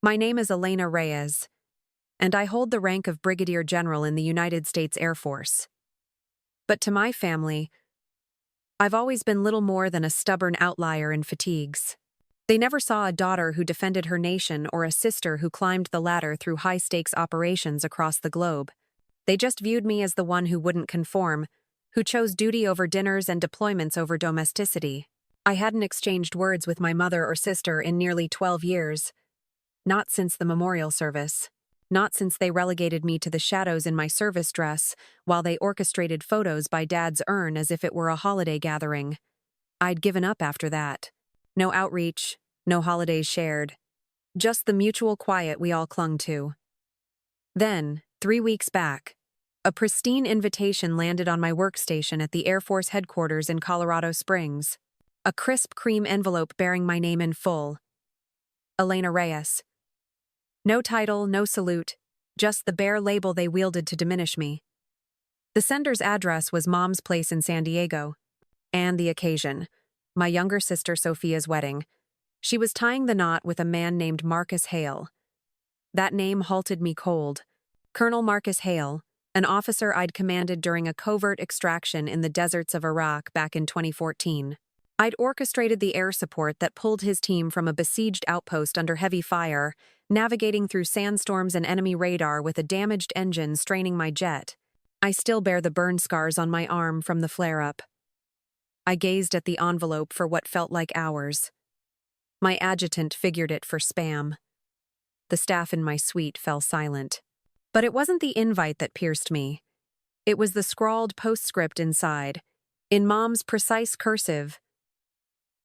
My name is Elena Reyes, and I hold the rank of Brigadier General in the United States Air Force. But to my family, I've always been little more than a stubborn outlier in fatigues. They never saw a daughter who defended her nation or a sister who climbed the ladder through high-stakes operations across the globe. They just viewed me as the one who wouldn't conform, who chose duty over dinners and deployments over domesticity. I hadn't exchanged words with my mother or sister in nearly 12 years. Not since the memorial service. Not since they relegated me to the shadows in my service dress while they orchestrated photos by Dad's urn as if it were a holiday gathering. I'd given up after that. No outreach, no holidays shared. Just the mutual quiet we all clung to. Then, 3 weeks back, a pristine invitation landed on my workstation at the Air Force headquarters in Colorado Springs. A crisp cream envelope bearing my name in full. Elena Reyes. No title, no salute, just the bare label they wielded to diminish me. The sender's address was Mom's place in San Diego. And the occasion. My younger sister Sophia's wedding. She was tying the knot with a man named Marcus Hale. That name halted me cold. Colonel Marcus Hale, an officer I'd commanded during a covert extraction in the deserts of Iraq back in 2014. I'd orchestrated the air support that pulled his team from a besieged outpost under heavy fire, navigating through sandstorms and enemy radar with a damaged engine straining my jet. I still bear the burn scars on my arm from the flare-up. I gazed at the envelope for what felt like hours. My adjutant figured it for spam. The staff in my suite fell silent. But it wasn't the invite that pierced me. It was the scrawled postscript inside, in Mom's precise cursive.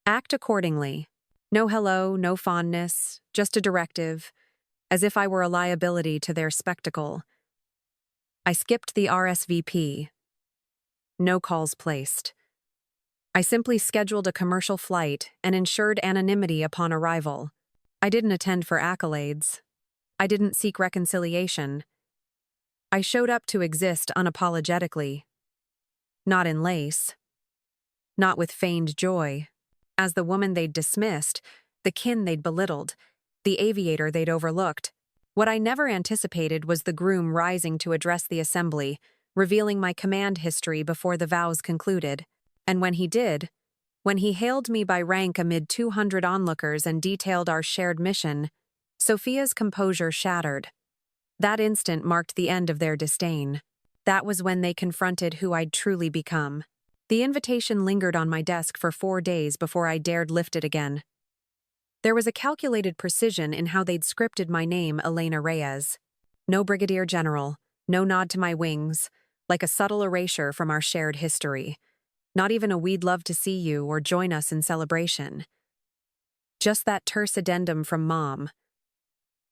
Act accordingly. No hello, no fondness, just a directive, as if I were a liability to their spectacle. I skipped the RSVP. No calls placed. I simply scheduled a commercial flight and ensured anonymity upon arrival. I didn't attend for accolades. I didn't seek reconciliation. I showed up to exist unapologetically. Not in lace. Not with feigned joy. As the woman they'd dismissed, the kin they'd belittled, the aviator they'd overlooked. What I never anticipated was the groom rising to address the assembly, revealing my command history before the vows concluded. And when he did, when he hailed me by rank amid 200 onlookers and detailed our shared mission, Sophia's composure shattered. That instant marked the end of their disdain. That was when they confronted who I'd truly become. The invitation lingered on my desk for 4 days before I dared lift it again. There was a calculated precision in how they'd scripted my name, Elena Reyes. No Brigadier General, no nod to my wings, like a subtle erasure from our shared history. Not even a "we'd love to see you" or "join us in celebration." Just that terse addendum from Mom.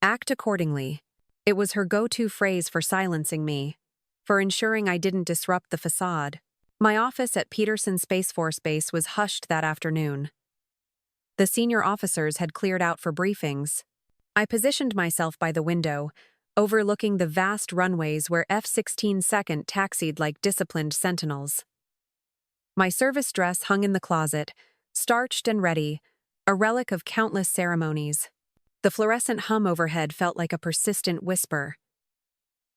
Act accordingly. It was her go-to phrase for silencing me, for ensuring I didn't disrupt the facade. My office at Peterson Space Force Base was hushed that afternoon. The senior officers had cleared out for briefings. I positioned myself by the window, overlooking the vast runways where F-16 Second taxied like disciplined sentinels. My service dress hung in the closet, starched and ready, a relic of countless ceremonies. The fluorescent hum overhead felt like a persistent whisper.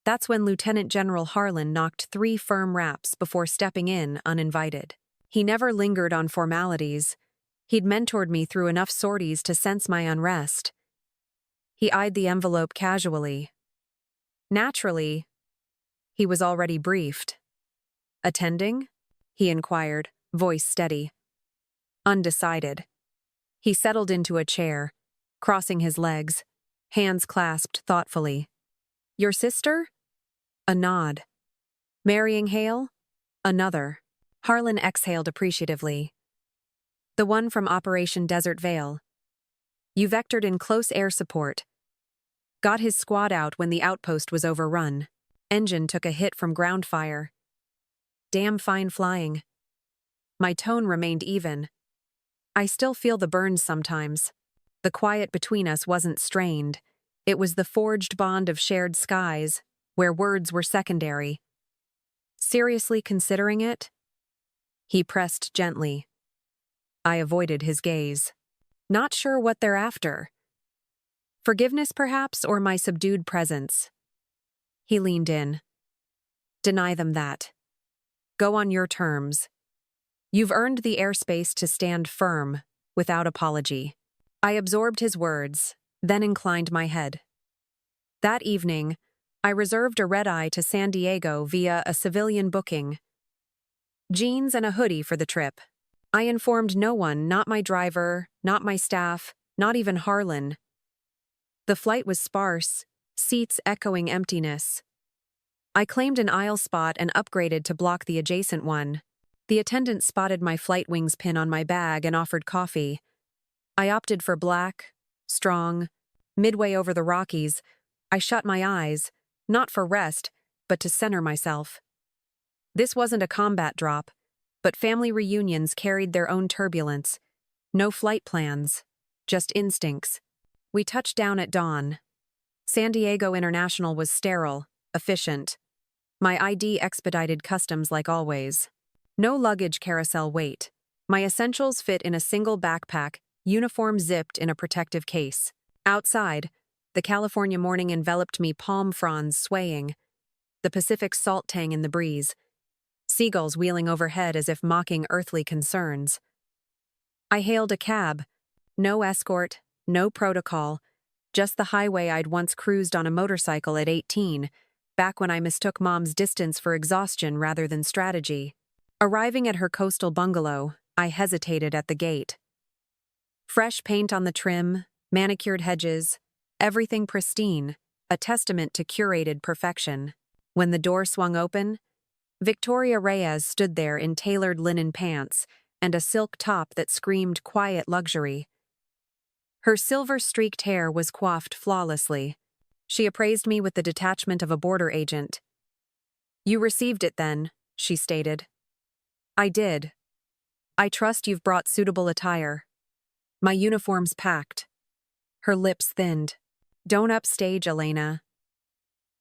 That's when Lieutenant General Harlan knocked 3 firm raps before stepping in uninvited. He never lingered on formalities. He'd mentored me through enough sorties to sense my unrest. He eyed the envelope casually. Naturally, he was already briefed. Attending? He inquired, voice steady. Undecided. He settled into a chair, crossing his legs, hands clasped thoughtfully. Your sister? A nod. Marrying Hale? Another. Harlan exhaled appreciatively. The one from Operation Desert Vale. You vectored in close air support. Got his squad out when the outpost was overrun. Engine took a hit from ground fire. Damn fine flying. My tone remained even. I still feel the burns sometimes. The quiet between us wasn't strained. It was the forged bond of shared skies, where words were secondary. Seriously considering it? He pressed gently. I avoided his gaze. Not sure what they're after. Forgiveness, perhaps, or my subdued presence? He leaned in. Deny them that. Go on your terms. You've earned the airspace to stand firm, without apology. I absorbed his words, then inclined my head. That evening, I reserved a red-eye to San Diego via a civilian booking. Jeans and a hoodie for the trip. I informed no one, not my driver, not my staff, not even Harlan. The flight was sparse, seats echoing emptiness. I claimed an aisle spot and upgraded to block the adjacent one. The attendant spotted my flight wings pin on my bag and offered coffee. I opted for black, strong. Midway over the Rockies, I shut my eyes, not for rest, but to center myself. This wasn't a combat drop, but family reunions carried their own turbulence. No flight plans, just instincts. We touched down at dawn. San Diego International was sterile, efficient. My ID expedited customs like always. No luggage carousel wait. My essentials fit in a single backpack, uniform zipped in a protective case. Outside, the California morning enveloped me, palm fronds swaying, the Pacific salt tang in the breeze, seagulls wheeling overhead as if mocking earthly concerns. I hailed a cab. No escort, no protocol, just the highway I'd once cruised on a motorcycle at 18, back when I mistook Mom's distance for exhaustion rather than strategy. Arriving at her coastal bungalow, I hesitated at the gate. Fresh paint on the trim, manicured hedges, everything pristine, a testament to curated perfection. When the door swung open, Victoria Reyes stood there in tailored linen pants and a silk top that screamed quiet luxury. Her silver-streaked hair was coiffed flawlessly. She appraised me with the detachment of a border agent. "You received it then," she stated. "I did. I trust you've brought suitable attire." My uniform's packed. Her lips thinned. "Don't upstage, Elena.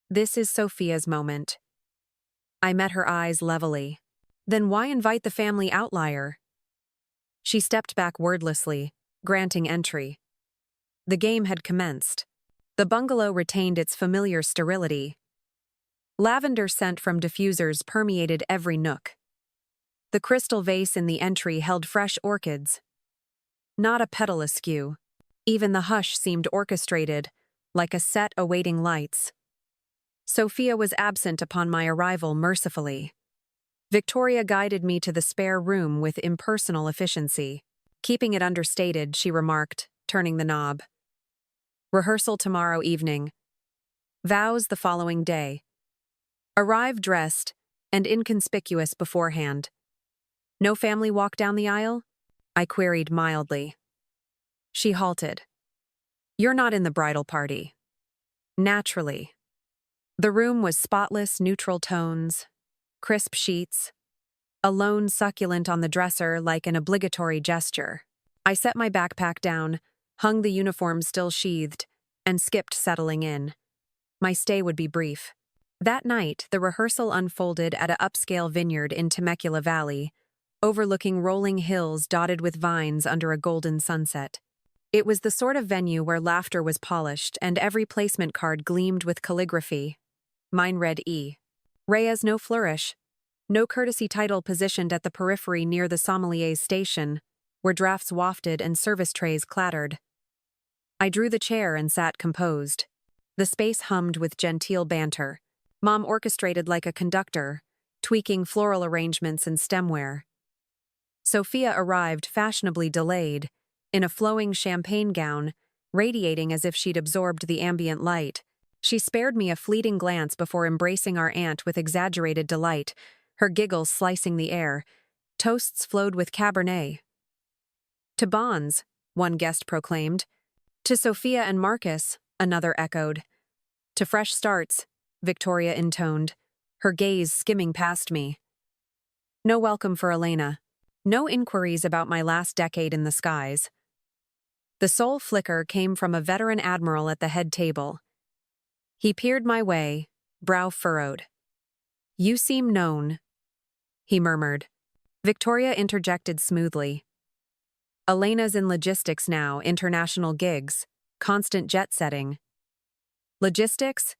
This is Sophia's moment." I met her eyes levelly. "Then why invite the family outlier?" She stepped back wordlessly, granting entry. The game had commenced. The bungalow retained its familiar sterility. Lavender scent from diffusers permeated every nook. The crystal vase in the entry held fresh orchids. Not a petal askew. Even the hush seemed orchestrated, like a set awaiting lights. Sophia was absent upon my arrival mercifully. Victoria guided me to the spare room with impersonal efficiency. Keeping it understated, she remarked, turning the knob. "Rehearsal tomorrow evening. Vows the following day. Arrive dressed and inconspicuous beforehand." "No family walk down the aisle?" I queried mildly. She halted. "You're not in the bridal party." Naturally. The room was spotless, neutral tones, crisp sheets, a lone succulent on the dresser like an obligatory gesture. I set my backpack down, hung the uniform still sheathed, and skipped settling in. My stay would be brief. That night, the rehearsal unfolded at an upscale vineyard in Temecula Valley, overlooking rolling hills dotted with vines under a golden sunset. It was the sort of venue where laughter was polished and every placement card gleamed with calligraphy. Mine read E. Reyes no flourish. No courtesy title positioned at the periphery near the sommelier's station, where drafts wafted and service trays clattered. I drew the chair and sat composed. The space hummed with genteel banter. Mom orchestrated like a conductor, tweaking floral arrangements and stemware. Sophia arrived fashionably delayed, in a flowing champagne gown, radiating as if she'd absorbed the ambient light. She spared me a fleeting glance before embracing our aunt with exaggerated delight, her giggles slicing the air. Toasts flowed with Cabernet. "To Bonds," one guest proclaimed. "To Sophia and Marcus," another echoed. "To fresh starts," Victoria intoned, her gaze skimming past me. No welcome for Elena. No inquiries about my last decade in the skies. The sole flicker came from a veteran admiral at the head table. He peered my way, brow furrowed. "You seem known," he murmured. Victoria interjected smoothly. "Elena's in logistics now, international gigs. Constant jet setting. Logistics?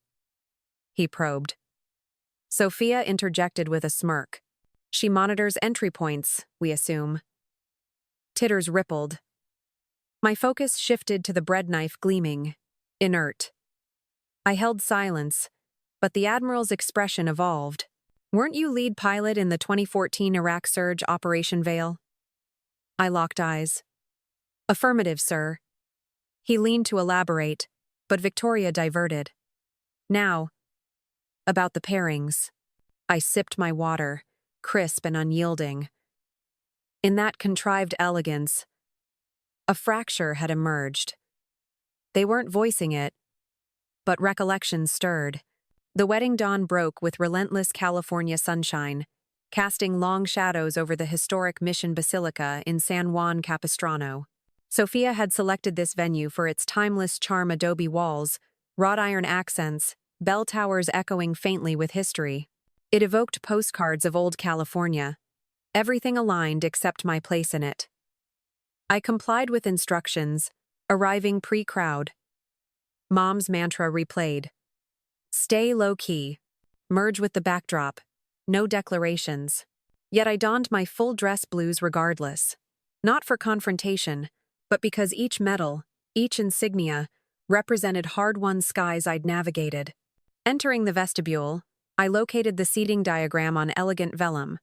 He probed. Sophia interjected with a smirk. She monitors entry points, we assume. Titters rippled. My focus shifted to the bread knife gleaming, inert. I held silence, but the Admiral's expression evolved. Weren't you lead pilot in the 2014 Iraq surge Operation Veil? I locked eyes. Affirmative, sir. He leaned to elaborate, but Victoria diverted. Now, about the pairings. I sipped my water, crisp and unyielding. In that contrived elegance, a fracture had emerged. They weren't voicing it, but recollection stirred. The wedding dawn broke with relentless California sunshine, casting long shadows over the historic Mission Basilica in San Juan Capistrano. Sophia had selected this venue for its timeless charm: adobe walls, wrought iron accents, bell towers echoing faintly with history. It evoked postcards of old California. Everything aligned except my place in it. I complied with instructions, arriving pre-crowd. Mom's mantra replayed. Stay low-key. Merge with the backdrop. No declarations. Yet I donned my full dress blues regardless. Not for confrontation, but because each medal, each insignia, represented hard-won skies I'd navigated. Entering the vestibule, I located the seating diagram on elegant vellum.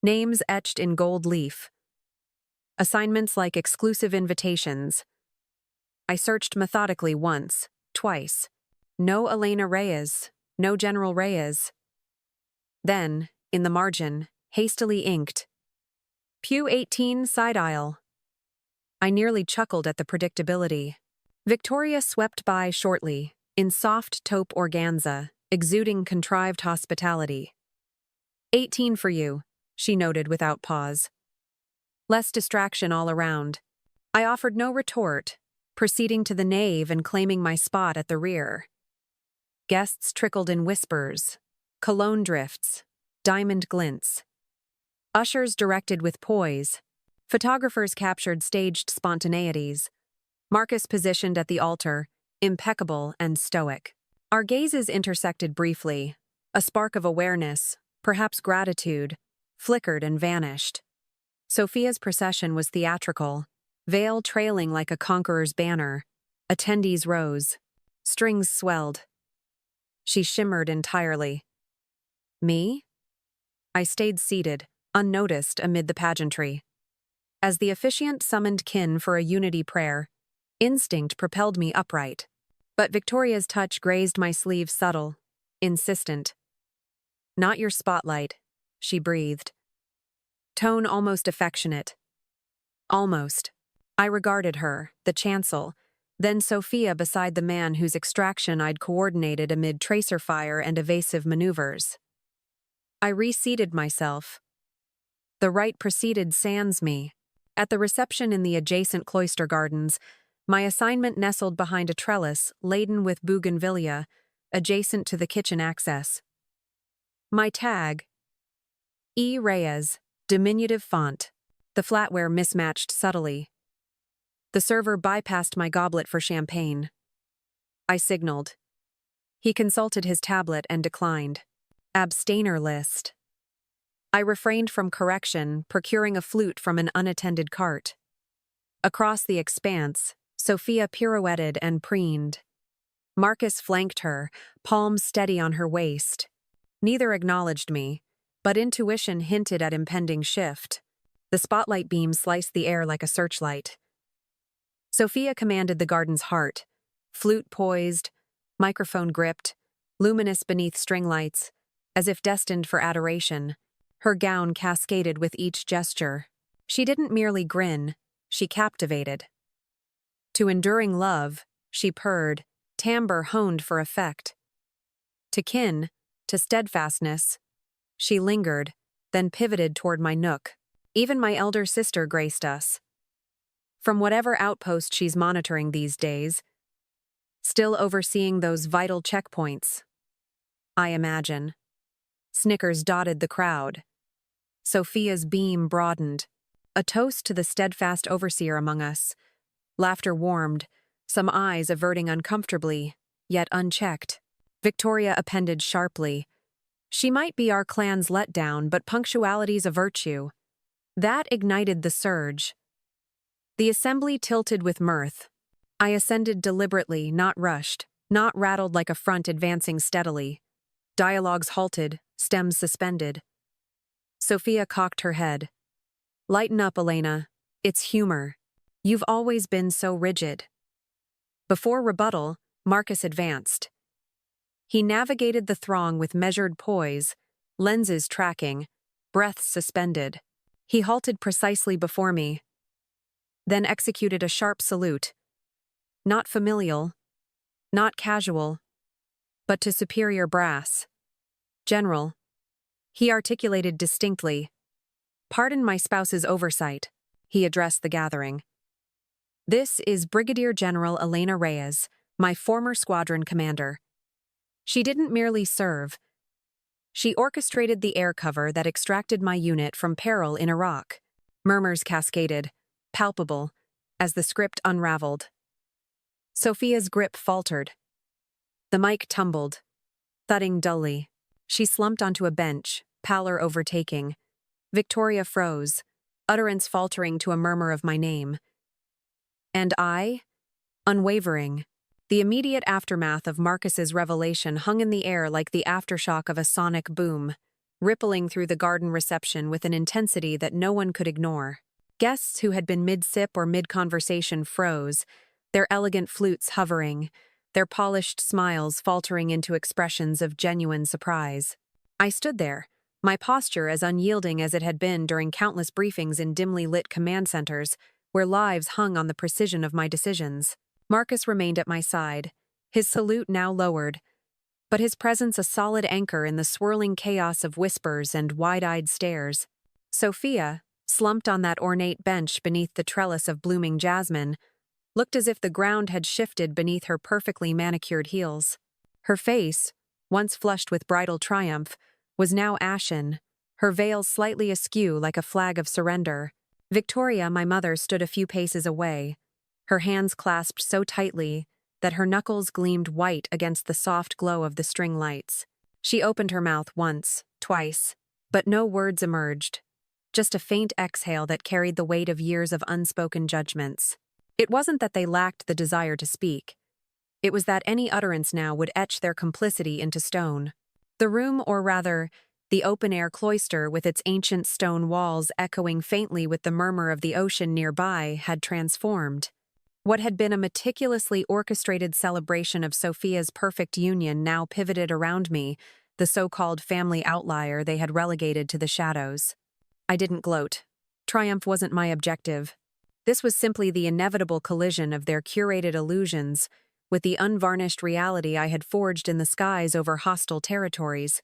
Names etched in gold leaf. Assignments like exclusive invitations. I searched methodically once, twice. No Elena Reyes, no General Reyes. Then, in the margin, hastily inked. Pew 18, side aisle. I nearly chuckled at the predictability. Victoria swept by shortly, in soft taupe organza, exuding contrived hospitality. 18 for you, she noted without pause. Less distraction all around. I offered no retort, proceeding to the nave and claiming my spot at the rear. Guests trickled in whispers, cologne drifts, diamond glints. Ushers directed with poise. Photographers captured staged spontaneities. Marcus positioned at the altar, impeccable and stoic. Our gazes intersected briefly. A spark of awareness, perhaps gratitude, flickered and vanished. Sophia's procession was theatrical, veil trailing like a conqueror's banner. Attendees rose. Strings swelled. She shimmered entirely. Me? I stayed seated, unnoticed amid the pageantry. As the officiant summoned kin for a unity prayer, instinct propelled me upright. But Victoria's touch grazed my sleeve, subtle, insistent. Not your spotlight, she breathed. Tone almost affectionate. Almost. I regarded her, the chancel, then Sophia beside the man whose extraction I'd coordinated amid tracer fire and evasive maneuvers. I reseated myself. The rite proceeded sans me. At the reception in the adjacent cloister gardens, my assignment nestled behind a trellis laden with bougainvillea, adjacent to the kitchen access. My tag: E. Reyes, diminutive font. The flatware mismatched subtly. The server bypassed my goblet for champagne. I signaled. He consulted his tablet and declined. Abstainer list. I refrained from correction, procuring a flute from an unattended cart. Across the expanse, Sophia pirouetted and preened. Marcus flanked her, palms steady on her waist. Neither acknowledged me, but intuition hinted at impending shift. The spotlight beam sliced the air like a searchlight. Sophia commanded the garden's heart, flute poised, microphone gripped, luminous beneath string lights, as if destined for adoration. Her gown cascaded with each gesture. She didn't merely grin, she captivated. To enduring love, she purred, timbre honed for effect. To kin, to steadfastness, she lingered, then pivoted toward my nook. Even my elder sister graced us. From whatever outpost she's monitoring these days, still overseeing those vital checkpoints. I imagine. Snickers dotted the crowd. Sophia's beam broadened. A toast to the steadfast overseer among us. Laughter warmed, some eyes averting uncomfortably, yet unchecked. Victoria appended sharply, "She might be our clan's letdown, but punctuality's a virtue." That ignited the surge. The assembly tilted with mirth. I ascended deliberately, not rushed, not rattled like a front advancing steadily. Dialogues halted, stems suspended. Sophia cocked her head. "Lighten up, Elena. It's humor. You've always been so rigid." Before rebuttal, Marcus advanced. He navigated the throng with measured poise, lenses tracking, breaths suspended. He halted precisely before me, then executed a sharp salute. Not familial, not casual, but to superior brass. "General," he articulated distinctly. "Pardon my spouse's oversight," he addressed the gathering. "This is Brigadier General Elena Reyes, my former squadron commander." She didn't merely serve. She orchestrated the air cover that extracted my unit from peril in Iraq. Murmurs cascaded, palpable, as the script unraveled. Sophia's grip faltered. The mic tumbled, thudding dully. She slumped onto a bench, pallor overtaking. Victoria froze, utterance faltering to a murmur of my name. And I, unwavering. The immediate aftermath of Marcus's revelation hung in the air like the aftershock of a sonic boom, rippling through the garden reception with an intensity that no one could ignore. Guests who had been mid-sip or mid-conversation froze, their elegant flutes hovering, their polished smiles faltering into expressions of genuine surprise. I stood there, my posture as unyielding as it had been during countless briefings in dimly lit command centers, where lives hung on the precision of my decisions. Marcus remained at my side, his salute now lowered, but his presence a solid anchor in the swirling chaos of whispers and wide-eyed stares. Sophia, slumped on that ornate bench beneath the trellis of blooming jasmine, looked as if the ground had shifted beneath her perfectly manicured heels. Her face, once flushed with bridal triumph, was now ashen, her veil slightly askew like a flag of surrender. Victoria, my mother, stood a few paces away, her hands clasped so tightly that her knuckles gleamed white against the soft glow of the string lights. She opened her mouth once, twice, but no words emerged, just a faint exhale that carried the weight of years of unspoken judgments. It wasn't that they lacked the desire to speak. It was that any utterance now would etch their complicity into stone. The room, or rather, the open-air cloister with its ancient stone walls echoing faintly with the murmur of the ocean nearby, had transformed. What had been a meticulously orchestrated celebration of Sophia's perfect union now pivoted around me, the so-called family outlier they had relegated to the shadows. I didn't gloat. Triumph wasn't my objective. This was simply the inevitable collision of their curated illusions with the unvarnished reality I had forged in the skies over hostile territories.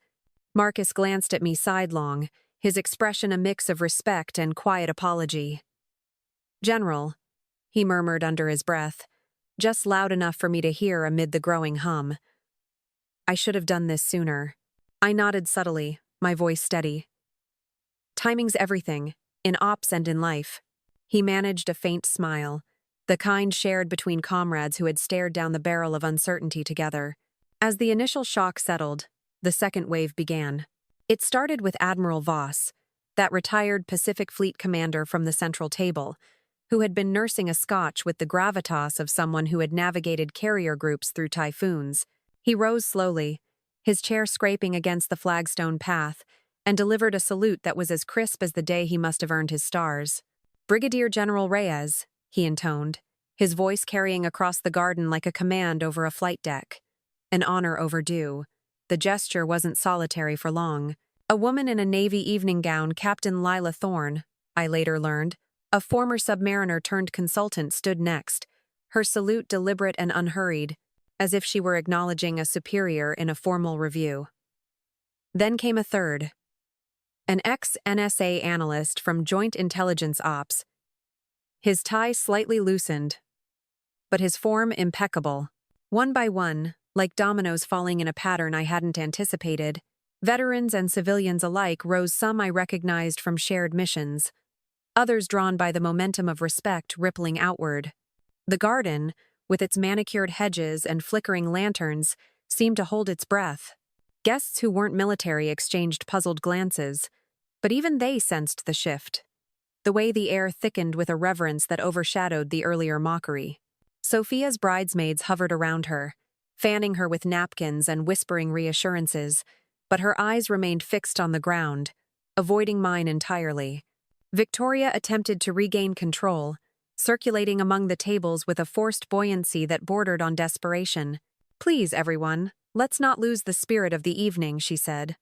Marcus glanced at me sidelong, his expression a mix of respect and quiet apology. "General," he murmured under his breath, just loud enough for me to hear amid the growing hum. "I should have done this sooner." I nodded subtly, my voice steady. "Timing's everything, in ops and in life." He managed a faint smile, the kind shared between comrades who had stared down the barrel of uncertainty together. As the initial shock settled, the second wave began. It started with Admiral Voss, that retired Pacific Fleet commander from the central table, who had been nursing a scotch with the gravitas of someone who had navigated carrier groups through typhoons. He rose slowly, his chair scraping against the flagstone path, and delivered a salute that was as crisp as the day he must have earned his stars. "Brigadier General Reyes," he intoned, his voice carrying across the garden like a command over a flight deck. An honor overdue. The gesture wasn't solitary for long. A woman in a Navy evening gown, Captain Lila Thorne, I later learned, a former submariner turned consultant, stood next, her salute deliberate and unhurried, as if she were acknowledging a superior in a formal review. Then came a third. An ex-NSA analyst from Joint Intelligence Ops. His tie slightly loosened, but his form impeccable. One by one, like dominoes falling in a pattern I hadn't anticipated, veterans and civilians alike rose. Some I recognized from shared missions, others drawn by the momentum of respect rippling outward. The garden, with its manicured hedges and flickering lanterns, seemed to hold its breath. Guests who weren't military exchanged puzzled glances, but even they sensed the shift. The way the air thickened with a reverence that overshadowed the earlier mockery. Sophia's bridesmaids hovered around her, fanning her with napkins and whispering reassurances, but her eyes remained fixed on the ground, avoiding mine entirely. Victoria attempted to regain control, circulating among the tables with a forced buoyancy that bordered on desperation. "Please, everyone, let's not lose the spirit of the evening," she said.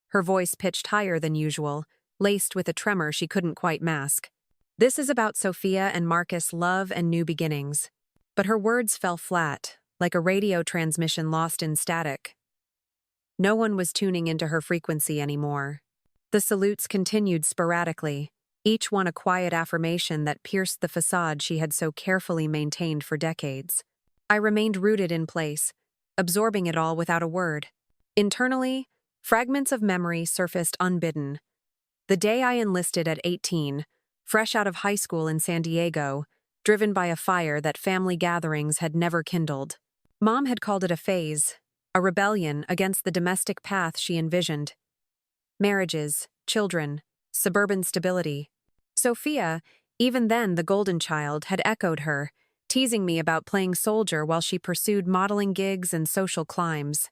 Her voice pitched higher than usual, laced with a tremor she couldn't quite mask. "This is about Sophia and Marcus' love and new beginnings." But her words fell flat, like a radio transmission lost in static. No one was tuning into her frequency anymore. The salutes continued sporadically, each one a quiet affirmation that pierced the facade she had so carefully maintained for decades. I remained rooted in place, absorbing it all without a word. Internally, fragments of memory surfaced unbidden. The day I enlisted at 18, fresh out of high school in San Diego, driven by a fire that family gatherings had never kindled. Mom had called it a phase, a rebellion against the domestic path she envisioned. Marriages, children, suburban stability. Sophia, even then the golden child, had echoed her, teasing me about playing soldier while she pursued modeling gigs and social climbs.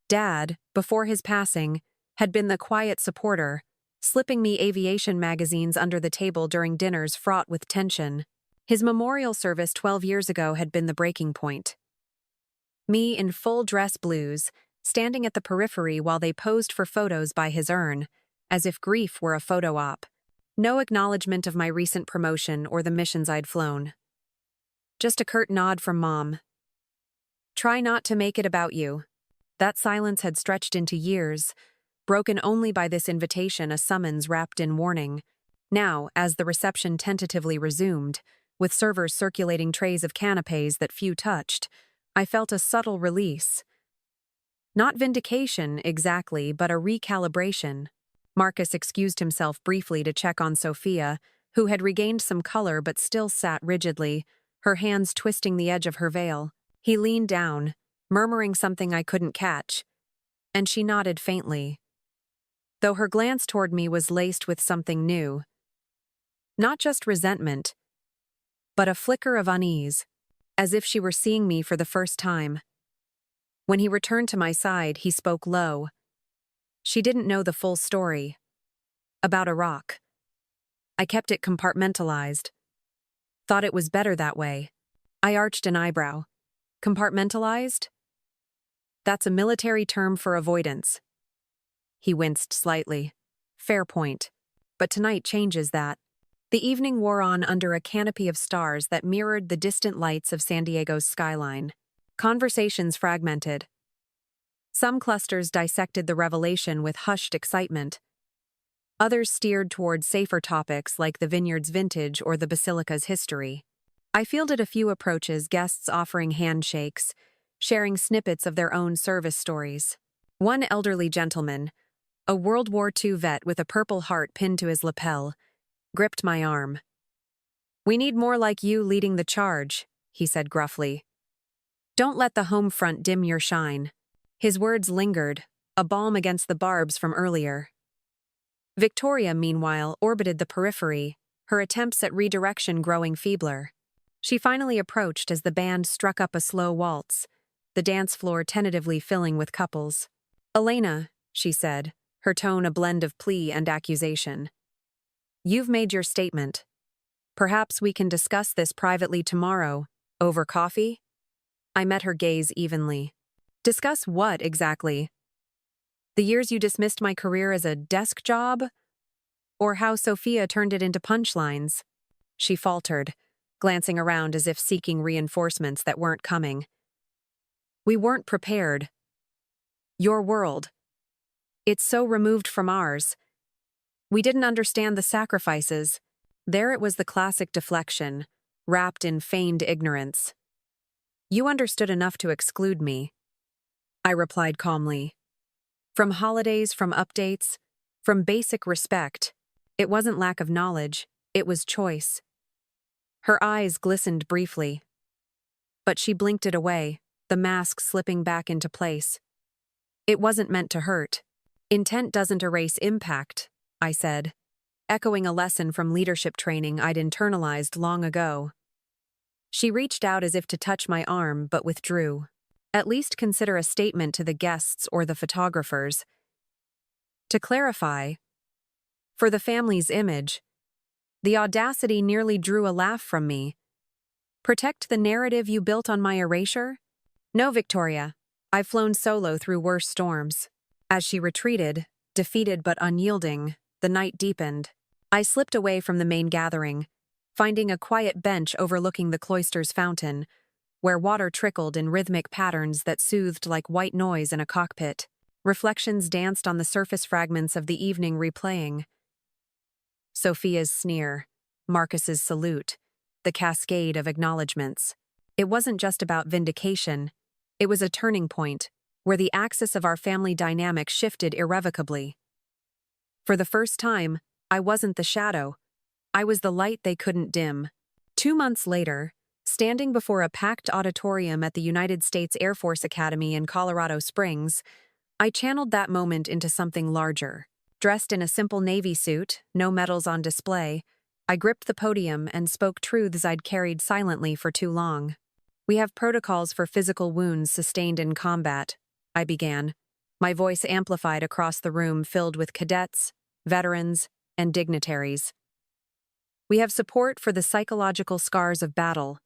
Dad, before his passing, had been the quiet supporter, slipping me aviation magazines under the table during dinners fraught with tension. His memorial service 12 years ago had been the breaking point. Me in full dress blues, standing at the periphery while they posed for photos by his urn, as if grief were a photo op. No acknowledgement of my recent promotion or the missions I'd flown. Just a curt nod from Mom. "Try not to make it about you." That silence had stretched into years, broken only by this invitation, a summons wrapped in warning. Now, as the reception tentatively resumed, with servers circulating trays of canapés that few touched, I felt a subtle release. Not vindication, exactly, but a recalibration. Marcus excused himself briefly to check on Sophia, who had regained some color but still sat rigidly, her hands twisting the edge of her veil. He leaned down, murmuring something I couldn't catch, and she nodded faintly, though her glance toward me was laced with something new. Not just resentment, but a flicker of unease, as if she were seeing me for the first time. When he returned to my side, he spoke low. She didn't know the full story. About a rock. I kept it compartmentalized. Thought it was better that way. I arched an eyebrow. Compartmentalized? That's a military term for avoidance. He winced slightly. Fair point. But tonight changes that. The evening wore on under a canopy of stars that mirrored the distant lights of San Diego's skyline. Conversations fragmented. Some clusters dissected the revelation with hushed excitement. Others steered toward safer topics like the vineyard's vintage or the basilica's history. I fielded a few approaches, guests offering handshakes, sharing snippets of their own service stories. One elderly gentleman, a World War II vet with a purple heart pinned to his lapel, gripped my arm. "We need more like you leading the charge," he said gruffly. "Don't let the home front dim your shine." His words lingered, a balm against the barbs from earlier. Victoria, meanwhile, orbited the periphery, her attempts at redirection growing feebler. She finally approached as the band struck up a slow waltz, the dance floor tentatively filling with couples. "Elena," she said, her tone a blend of plea and accusation. "You've made your statement. Perhaps we can discuss this privately tomorrow, over coffee?" I met her gaze evenly. "Discuss what, exactly? The years you dismissed my career as a desk job? Or how Sophia turned it into punchlines?" She faltered, glancing around as if seeking reinforcements that weren't coming. "We weren't prepared. Your world. It's so removed from ours. We didn't understand the sacrifices." There it was, the classic deflection, wrapped in feigned ignorance. "You understood enough to exclude me," I replied calmly. "From holidays, from updates, from basic respect. It wasn't lack of knowledge, it was choice." Her eyes glistened briefly. but she blinked it away, the mask slipping back into place. It wasn't meant to hurt. Intent doesn't erase impact, I said, echoing a lesson from leadership training I'd internalized long ago. She reached out as if to touch my arm, but withdrew. At least consider a statement to the guests or the photographers. To clarify, for the family's image, the audacity nearly drew a laugh from me. Protect the narrative you built on my erasure? No, Victoria. I've flown solo through worse storms. As she retreated, defeated but unyielding, the night deepened. I slipped away from the main gathering, finding a quiet bench overlooking the cloister's fountain, where water trickled in rhythmic patterns that soothed like white noise in a cockpit. Reflections danced on the surface fragments of the evening replaying. Sophia's sneer, Marcus's salute, the cascade of acknowledgments. It wasn't just about vindication. It was a turning point, where the axis of our family dynamic shifted irrevocably. For the first time, I wasn't the shadow. I was the light they couldn't dim. 2 months later, standing before a packed auditorium at the United States Air Force Academy in Colorado Springs, I channeled that moment into something larger. Dressed in a simple Navy suit, no medals on display, I gripped the podium and spoke truths I'd carried silently for too long. We have protocols for physical wounds sustained in combat, I began, my voice amplified across the room filled with cadets, veterans, and dignitaries. We have support for the psychological scars of battle,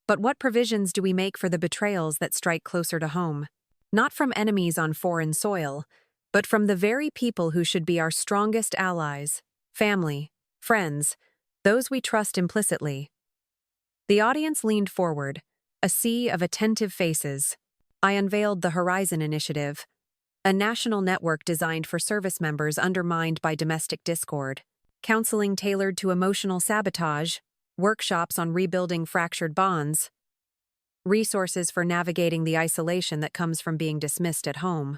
but what provisions do we make for the betrayals that strike closer to home? Not from enemies on foreign soil, but from the very people who should be our strongest allies, family, friends, those we trust implicitly. The audience leaned forward, a sea of attentive faces. I unveiled the Horizon Initiative, a national network designed for service members undermined by domestic discord, counseling tailored to emotional sabotage, workshops on rebuilding fractured bonds, resources for navigating the isolation that comes from being dismissed at home.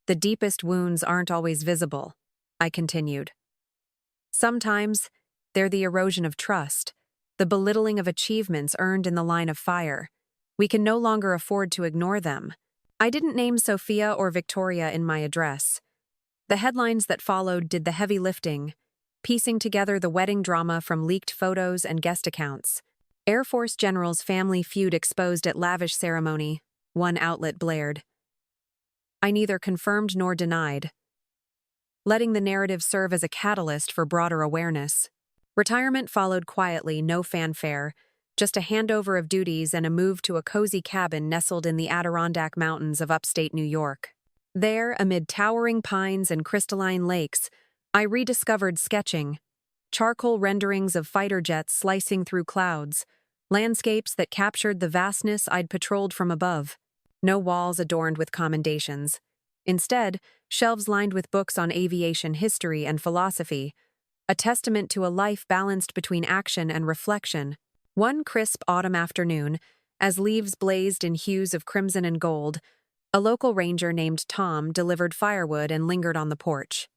The deepest wounds aren't always visible, I continued. Sometimes, they're the erosion of trust, the belittling of achievements earned in the line of fire. We can no longer afford to ignore them. I didn't name Sophia or Victoria in my address. The headlines that followed did the heavy lifting, piecing together the wedding drama from leaked photos and guest accounts. Air Force General's family feud exposed at lavish ceremony, one outlet blared. I neither confirmed nor denied, letting the narrative serve as a catalyst for broader awareness. Retirement followed quietly, no fanfare, just a handover of duties and a move to a cozy cabin nestled in the Adirondack Mountains of upstate New York. There, amid towering pines and crystalline lakes, I rediscovered sketching, charcoal renderings of fighter jets slicing through clouds, landscapes that captured the vastness I'd patrolled from above. No walls adorned with commendations. Instead, shelves lined with books on aviation history and philosophy, a testament to a life balanced between action and reflection. One crisp autumn afternoon, as leaves blazed in hues of crimson and gold, a local ranger named Tom delivered firewood and lingered on the porch.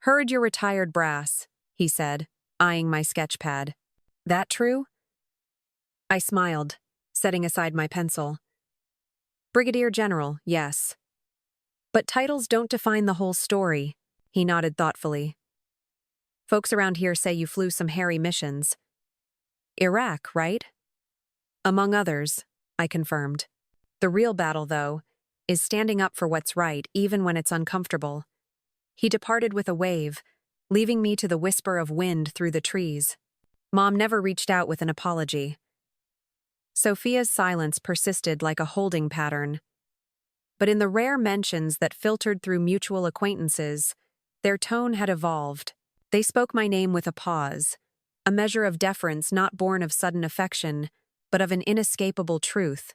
"Heard you're retired brass," he said, eyeing my sketch pad. "That true?" I smiled, setting aside my pencil. "Brigadier General, yes. But titles don't define the whole story," he nodded thoughtfully. "Folks around here say you flew some hairy missions. Iraq, right?" "Among others," I confirmed. "The real battle, though, is standing up for what's right, even when it's uncomfortable." He departed with a wave, leaving me to the whisper of wind through the trees. Mom never reached out with an apology. Sophia's silence persisted like a holding pattern. But in the rare mentions that filtered through mutual acquaintances, their tone had evolved. They spoke my name with a pause, a measure of deference not born of sudden affection, but of an inescapable truth.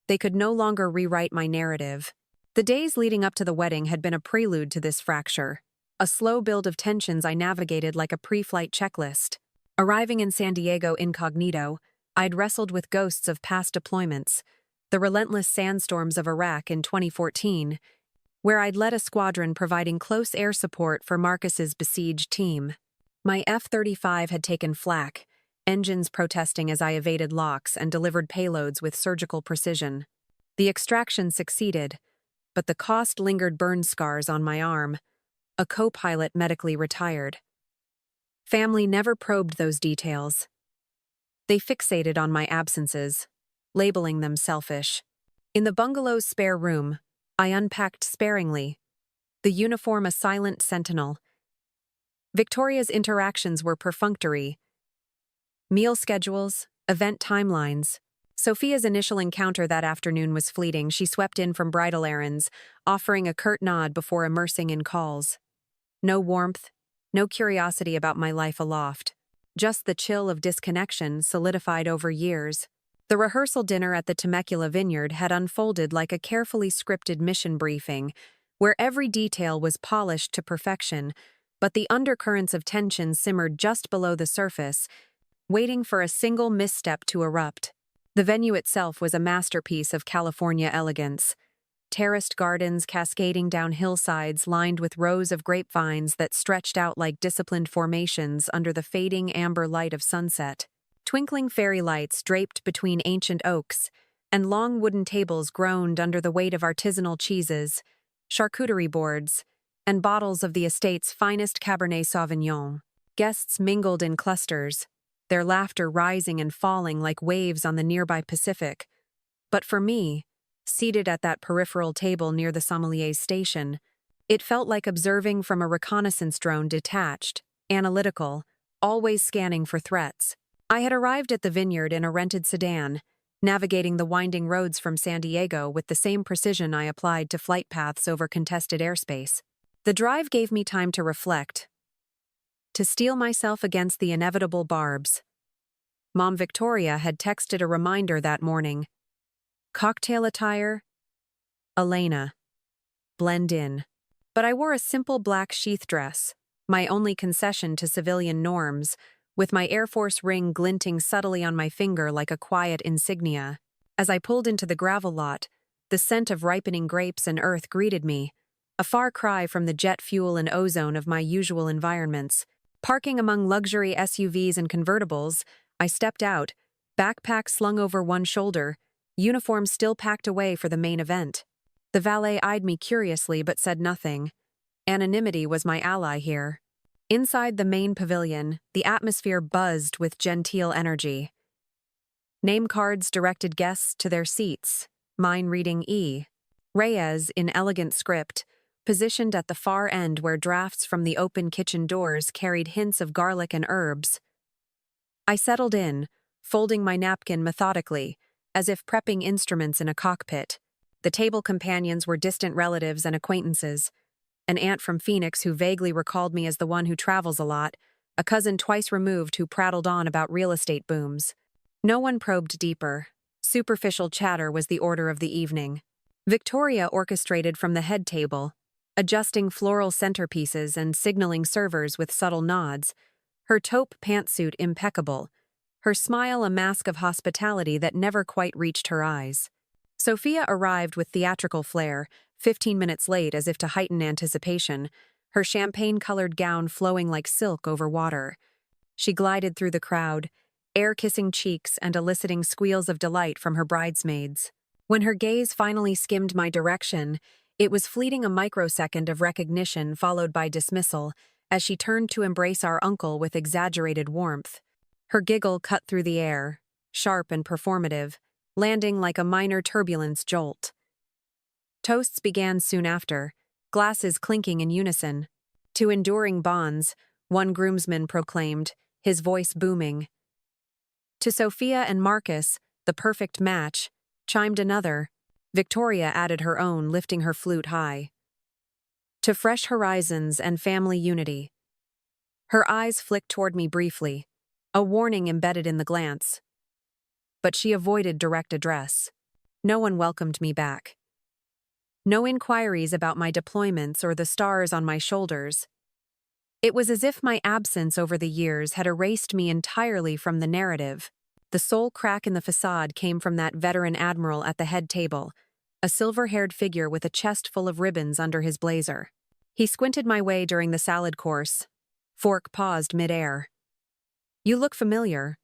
They could no longer rewrite my narrative. The days leading up to the wedding had been a prelude to this fracture, a slow build of tensions I navigated like a pre-flight checklist. Arriving in San Diego incognito, I'd wrestled with ghosts of past deployments, the relentless sandstorms of Iraq in 2014, where I'd led a squadron providing close air support for Marcus's besieged team. My F-35 had taken flak, engines protesting as I evaded locks and delivered payloads with surgical precision. The extraction succeeded, but the cost lingered burn scars on my arm. A co-pilot medically retired. Family never probed those details. They fixated on my absences, labeling them selfish. In the bungalow's spare room, I unpacked sparingly, the uniform a silent sentinel. Victoria's interactions were perfunctory. Meal schedules, event timelines. Sophia's initial encounter that afternoon was fleeting. She swept in from bridal errands, offering a curt nod before immersing in calls. No warmth, no curiosity about my life aloft. Just the chill of disconnection solidified over years. The rehearsal dinner at the Temecula Vineyard had unfolded like a carefully scripted mission briefing, where every detail was polished to perfection, but the undercurrents of tension simmered just below the surface, waiting for a single misstep to erupt. The venue itself was a masterpiece of California elegance. Terraced gardens cascading down hillsides lined with rows of grapevines that stretched out like disciplined formations under the fading amber light of sunset. Twinkling fairy lights draped between ancient oaks, and long wooden tables groaned under the weight of artisanal cheeses, charcuterie boards, and bottles of the estate's finest Cabernet Sauvignon. Guests mingled in clusters, their laughter rising and falling like waves on the nearby Pacific. But for me, seated at that peripheral table near the sommelier's station, it felt like observing from a reconnaissance drone detached, analytical, always scanning for threats. I had arrived at the vineyard in a rented sedan, navigating the winding roads from San Diego with the same precision I applied to flight paths over contested airspace. The drive gave me time to reflect, to steel myself against the inevitable barbs. Mom Victoria had texted a reminder that morning. Cocktail attire? Elena. Blend in. But I wore a simple black sheath dress, my only concession to civilian norms, with my Air Force ring glinting subtly on my finger like a quiet insignia. As I pulled into the gravel lot, the scent of ripening grapes and earth greeted me, a far cry from the jet fuel and ozone of my usual environments. Parking among luxury SUVs and convertibles, I stepped out, backpack slung over one shoulder, uniform still packed away for the main event. The valet eyed me curiously but said nothing. Anonymity was my ally here. Inside the main pavilion, the atmosphere buzzed with genteel energy. Name cards directed guests to their seats, mine reading E. Reyes in elegant script, positioned at the far end where drafts from the open kitchen doors carried hints of garlic and herbs. I settled in, folding my napkin methodically, as if prepping instruments in a cockpit. The table companions were distant relatives and acquaintances. An aunt from Phoenix who vaguely recalled me as the one who travels a lot, a cousin twice removed who prattled on about real estate booms. No one probed deeper. Superficial chatter was the order of the evening. Victoria orchestrated from the head table, adjusting floral centerpieces and signaling servers with subtle nods, her taupe pantsuit impeccable, her smile a mask of hospitality that never quite reached her eyes. Sophia arrived with theatrical flair, 15 minutes late as if to heighten anticipation, her champagne-colored gown flowing like silk over water. She glided through the crowd, air-kissing cheeks and eliciting squeals of delight from her bridesmaids. When her gaze finally skimmed my direction, it was fleeting a microsecond of recognition followed by dismissal, as she turned to embrace our uncle with exaggerated warmth. Her giggle cut through the air, sharp and performative, landing like a minor turbulence jolt. Toasts began soon after, glasses clinking in unison. To enduring bonds, one groomsman proclaimed, his voice booming. To Sophia and Marcus, the perfect match, chimed another. Victoria added her own, lifting her flute high. To fresh horizons and family unity. Her eyes flicked toward me briefly, a warning embedded in the glance. But she avoided direct address. No one welcomed me back. No inquiries about my deployments or the stars on my shoulders. It was as if my absence over the years had erased me entirely from the narrative. The sole crack in the facade came from that veteran admiral at the head table, a silver-haired figure with a chest full of ribbons under his blazer. He squinted my way during the salad course. Fork paused mid-air. "You look familiar,"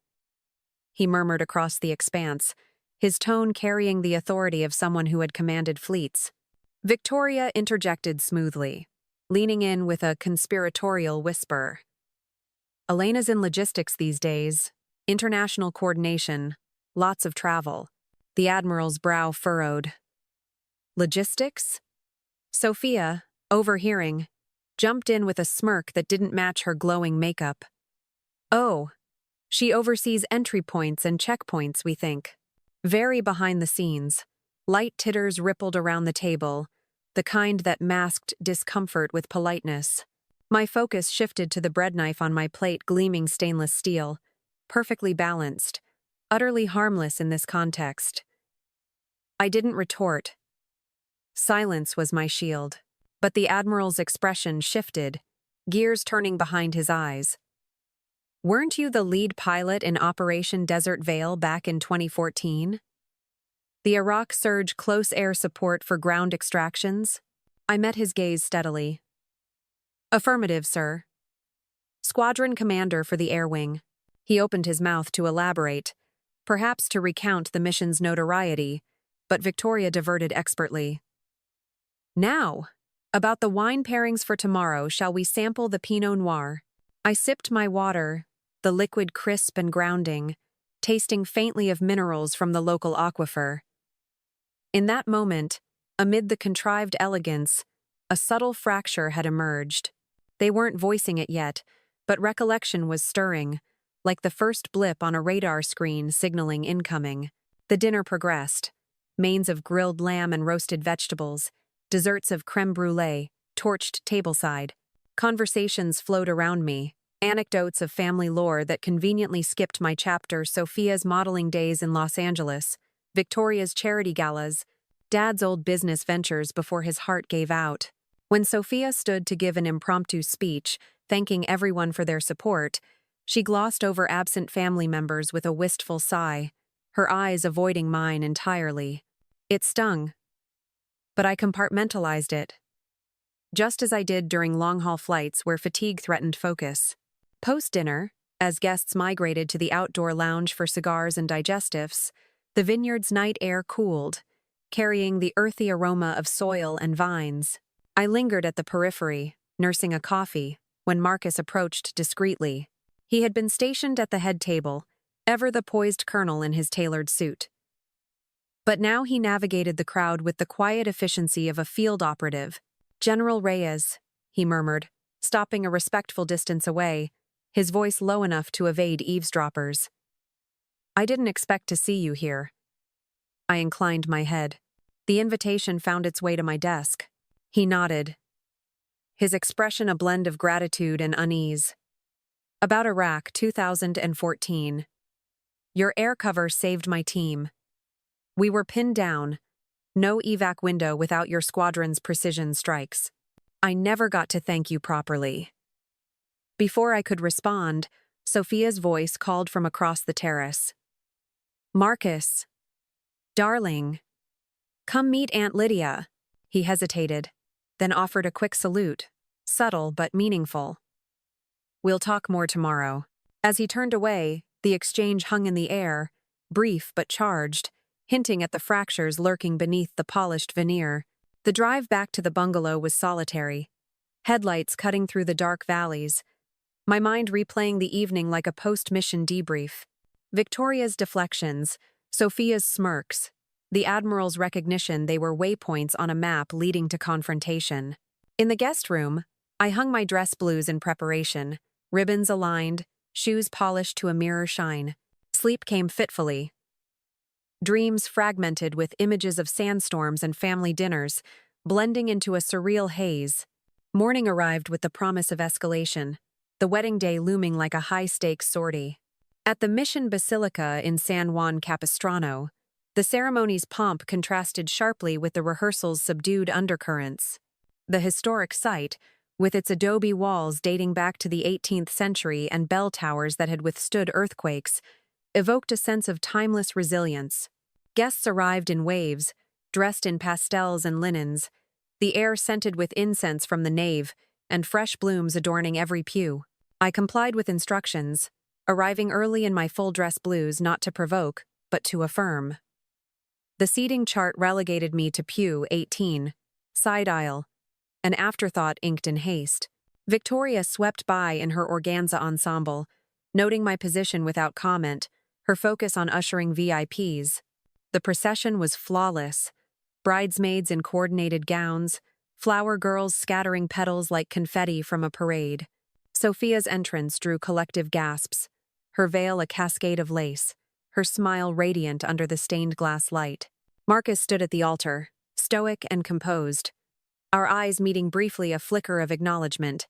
he murmured across the expanse, his tone carrying the authority of someone who had commanded fleets. Victoria interjected smoothly, leaning in with a conspiratorial whisper. Elena's in logistics these days. International coordination. Lots of travel. The Admiral's brow furrowed. Logistics? Sophia, overhearing, jumped in with a smirk that didn't match her glowing makeup. Oh, she oversees entry points and checkpoints, we think. Very behind the scenes. Light titters rippled around the table, the kind that masked discomfort with politeness. My focus shifted to the bread knife on my plate, gleaming stainless steel, perfectly balanced, utterly harmless in this context. I didn't retort. Silence was my shield. But the Admiral's expression shifted, gears turning behind his eyes. Weren't you the lead pilot in Operation Desert Veil back in 2014? The Iraq surge close air support for ground extractions? I met his gaze steadily. Affirmative, sir. Squadron commander for the air wing. He opened his mouth to elaborate, perhaps to recount the mission's notoriety, but Victoria diverted expertly. Now, about the wine pairings for tomorrow, shall we sample the Pinot Noir? I sipped my water, the liquid crisp and grounding, tasting faintly of minerals from the local aquifer. In that moment, amid the contrived elegance, a subtle fracture had emerged. They weren't voicing it yet, but recollection was stirring, like the first blip on a radar screen signaling incoming. The dinner progressed. Mains of grilled lamb and roasted vegetables, desserts of creme brulee, torched tableside. Conversations flowed around me, anecdotes of family lore that conveniently skipped my chapter: Sophia's modeling days in Los Angeles, Victoria's charity galas, Dad's old business ventures before his heart gave out. When Sophia stood to give an impromptu speech, thanking everyone for their support, she glossed over absent family members with a wistful sigh, her eyes avoiding mine entirely. It stung. But I compartmentalized it, just as I did during long-haul flights where fatigue threatened focus. Post-dinner, as guests migrated to the outdoor lounge for cigars and digestives, the vineyard's night air cooled, carrying the earthy aroma of soil and vines. I lingered at the periphery, nursing a coffee, when Marcus approached discreetly. He had been stationed at the head table, ever the poised colonel in his tailored suit. But now he navigated the crowd with the quiet efficiency of a field operative. General Reyes, he murmured, stopping a respectful distance away, his voice low enough to evade eavesdroppers. I didn't expect to see you here. I inclined my head. The invitation found its way to my desk. He nodded, his expression a blend of gratitude and unease. About Iraq, 2014. Your air cover saved my team. We were pinned down. No evac window without your squadron's precision strikes. I never got to thank you properly. Before I could respond, Sophia's voice called from across the terrace. Marcus. Darling. Come meet Aunt Lydia. He hesitated, then offered a quick salute, subtle but meaningful. We'll talk more tomorrow. As he turned away, the exchange hung in the air, brief but charged, hinting at the fractures lurking beneath the polished veneer. The drive back to the bungalow was solitary, headlights cutting through the dark valleys, my mind replaying the evening like a post-mission debrief. Victoria's deflections, Sophia's smirks, the Admiral's recognition they were waypoints on a map leading to confrontation. In the guest room, I hung my dress blues in preparation, ribbons aligned, shoes polished to a mirror shine. Sleep came fitfully. Dreams fragmented with images of sandstorms and family dinners, blending into a surreal haze. Morning arrived with the promise of escalation, the wedding day looming like a high-stakes sortie. At the Mission Basilica in San Juan Capistrano, the ceremony's pomp contrasted sharply with the rehearsal's subdued undercurrents. The historic site, with its adobe walls dating back to the 18th century and bell towers that had withstood earthquakes, evoked a sense of timeless resilience. Guests arrived in waves, dressed in pastels and linens, the air scented with incense from the nave, and fresh blooms adorning every pew. I complied with instructions, arriving early in my full dress blues not to provoke, but to affirm. The seating chart relegated me to pew 18, side aisle, an afterthought inked in haste. Victoria swept by in her organza ensemble, noting my position without comment, her focus on ushering VIPs. The procession was flawless. Bridesmaids in coordinated gowns, flower girls scattering petals like confetti from a parade. Sophia's entrance drew collective gasps, her veil a cascade of lace, her smile radiant under the stained glass light. Marcus stood at the altar, stoic and composed, our eyes meeting briefly a flicker of acknowledgement,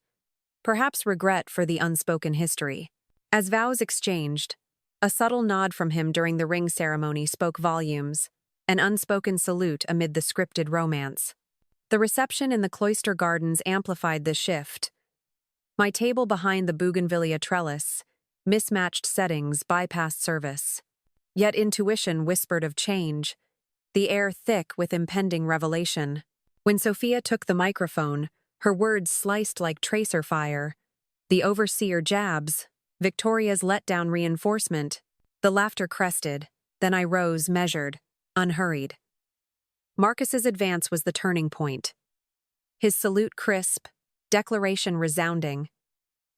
perhaps regret for the unspoken history. As vows exchanged, a subtle nod from him during the ring ceremony spoke volumes, an unspoken salute amid the scripted romance. The reception in the cloister gardens amplified the shift. My table behind the bougainvillea trellis, mismatched settings bypassed service. Yet intuition whispered of change, the air thick with impending revelation. When Sophia took the microphone, her words sliced like tracer fire. The overseer jabs, Victoria's letdown reinforcement. The laughter crested, then I rose measured, unhurried. Marcus's advance was the turning point. His salute crisp, declaration resounding.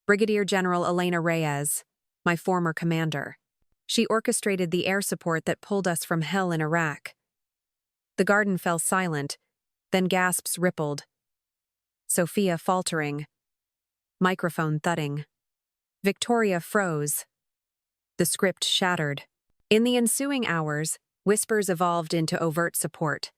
Brigadier General Elena Reyes, my former commander. She orchestrated the air support that pulled us from hell in Iraq. The garden fell silent, then gasps rippled. Sophia faltering. Microphone thudding. Victoria froze. The script shattered. In the ensuing hours, whispers evolved into overt support.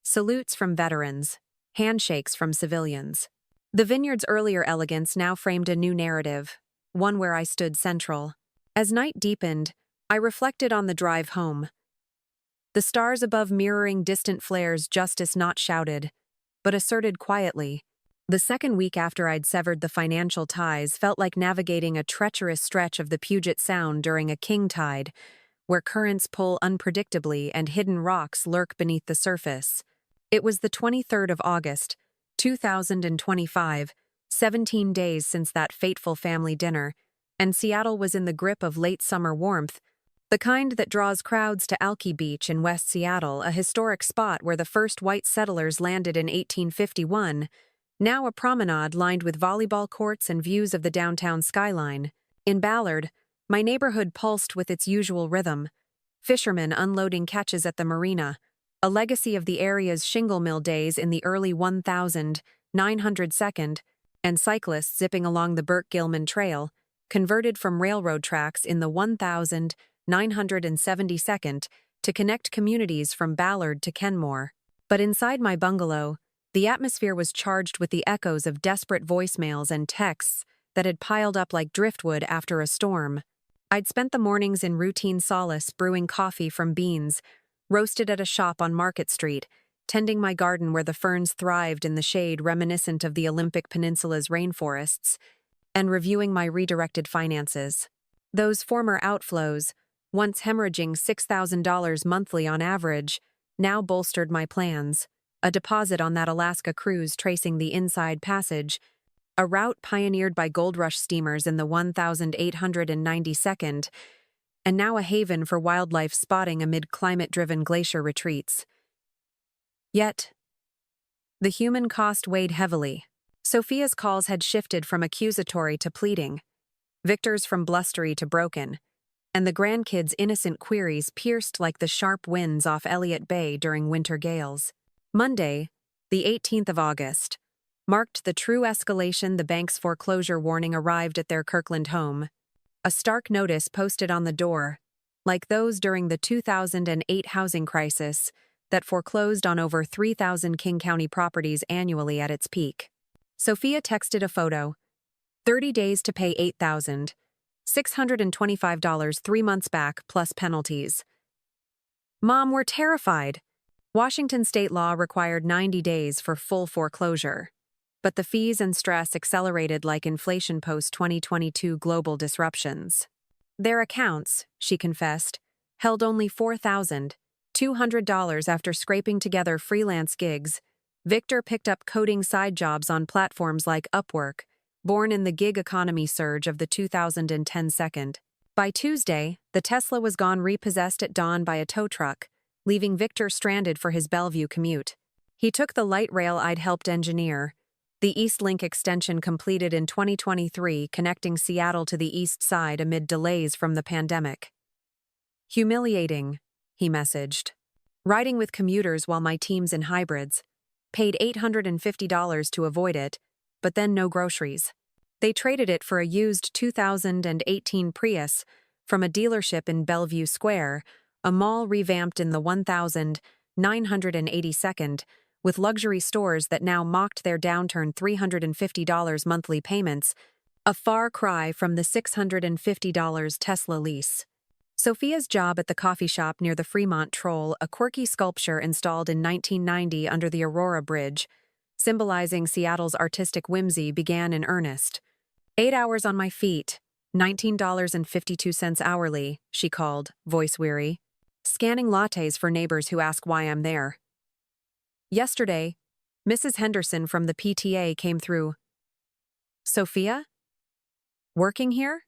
Salutes from veterans, handshakes from civilians. The vineyard's earlier elegance now framed a new narrative, one where I stood central. As night deepened, I reflected on the drive home. The stars above mirroring distant flares justice not shouted, but asserted quietly. The second week after I'd severed the financial ties felt like navigating a treacherous stretch of the Puget Sound during a king tide, where currents pull unpredictably and hidden rocks lurk beneath the surface. It was the 23rd of August, 2025, 17 days since that fateful family dinner, and Seattle was in the grip of late summer warmth, the kind that draws crowds to Alki Beach in West Seattle, a historic spot where the first white settlers landed in 1851, now a promenade lined with volleyball courts and views of the downtown skyline. In Ballard, my neighborhood pulsed with its usual rhythm. Fishermen unloading catches at the marina, a legacy of the area's shingle mill days in the early 1902nd, and cyclists zipping along the Burke-Gilman Trail, converted from railroad tracks in the 1972nd to connect communities from Ballard to Kenmore. But inside my bungalow, the atmosphere was charged with the echoes of desperate voicemails and texts that had piled up like driftwood after a storm. I'd spent the mornings in routine solace brewing coffee from beans, roasted at a shop on Market Street, tending my garden where the ferns thrived in the shade reminiscent of the Olympic Peninsula's rainforests, and reviewing my redirected finances. Those former outflows, once hemorrhaging $6,000 monthly on average, now bolstered my plans. A deposit on that Alaska cruise tracing the Inside Passage, a route pioneered by Gold Rush steamers in the 1892nd, and now a haven for wildlife spotting amid climate-driven glacier retreats. Yet, the human cost weighed heavily. Sophia's calls had shifted from accusatory to pleading, Victor's from blustery to broken, and the grandkids' innocent queries pierced like the sharp winds off Elliott Bay during winter gales. Monday, the 18th of August, marked the true escalation. The bank's foreclosure warning arrived at their Kirkland home. A stark notice posted on the door, like those during the 2008 housing crisis that foreclosed on over 3,000 King County properties annually at its peak. Sophia texted a photo, 30 days to pay $8,625 3 months back plus penalties. Mom, we're terrified. Washington state law required 90 days for full foreclosure. But the fees and stress accelerated like inflation post-2022 global disruptions. Their accounts, she confessed, held only $4,200 after scraping together freelance gigs. Victor picked up coding side jobs on platforms like Upwork, born in the gig economy surge of the 2010 second. By Tuesday, the Tesla was gone repossessed at dawn by a tow truck, leaving Victor stranded for his Bellevue commute. He took the light rail I'd helped engineer, the East Link extension completed in 2023 connecting Seattle to the east side amid delays from the pandemic. Humiliating, he messaged. Riding with commuters while my team's in hybrids. Paid $850 to avoid it, but then no groceries. They traded it for a used 2018 Prius from a dealership in Bellevue Square, a mall revamped in the 1982nd, with luxury stores that now mocked their downturn $350 monthly payments, a far cry from the $650 Tesla lease. Sophia's job at the coffee shop near the Fremont Troll, a quirky sculpture installed in 1990 under the Aurora Bridge, symbolizing Seattle's artistic whimsy, began in earnest. 8 hours on my feet, $19.52 hourly, she called, voice weary. Scanning lattes for neighbors who ask why I'm there. Yesterday, Mrs. Henderson from the PTA came through. Sophia? Working here?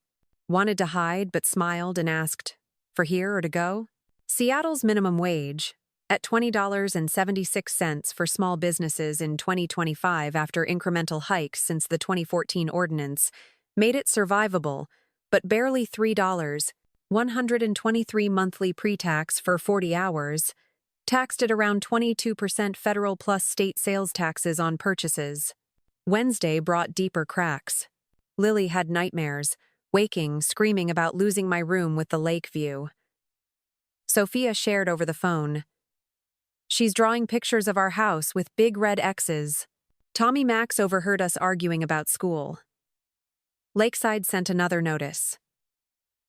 Wanted to hide but smiled and asked, for here or to go? Seattle's minimum wage, at $20.76 for small businesses in 2025 after incremental hikes since the 2014 ordinance, made it survivable, but barely $3, $123 monthly pre-tax for 40 hours, taxed at around 22% federal plus state sales taxes on purchases. Wednesday brought deeper cracks. Lily had nightmares, waking, screaming about losing my room with the lake view. Sophia shared over the phone. She's drawing pictures of our house with big red X's. Tommy Max overheard us arguing about school. Lakeside sent another notice.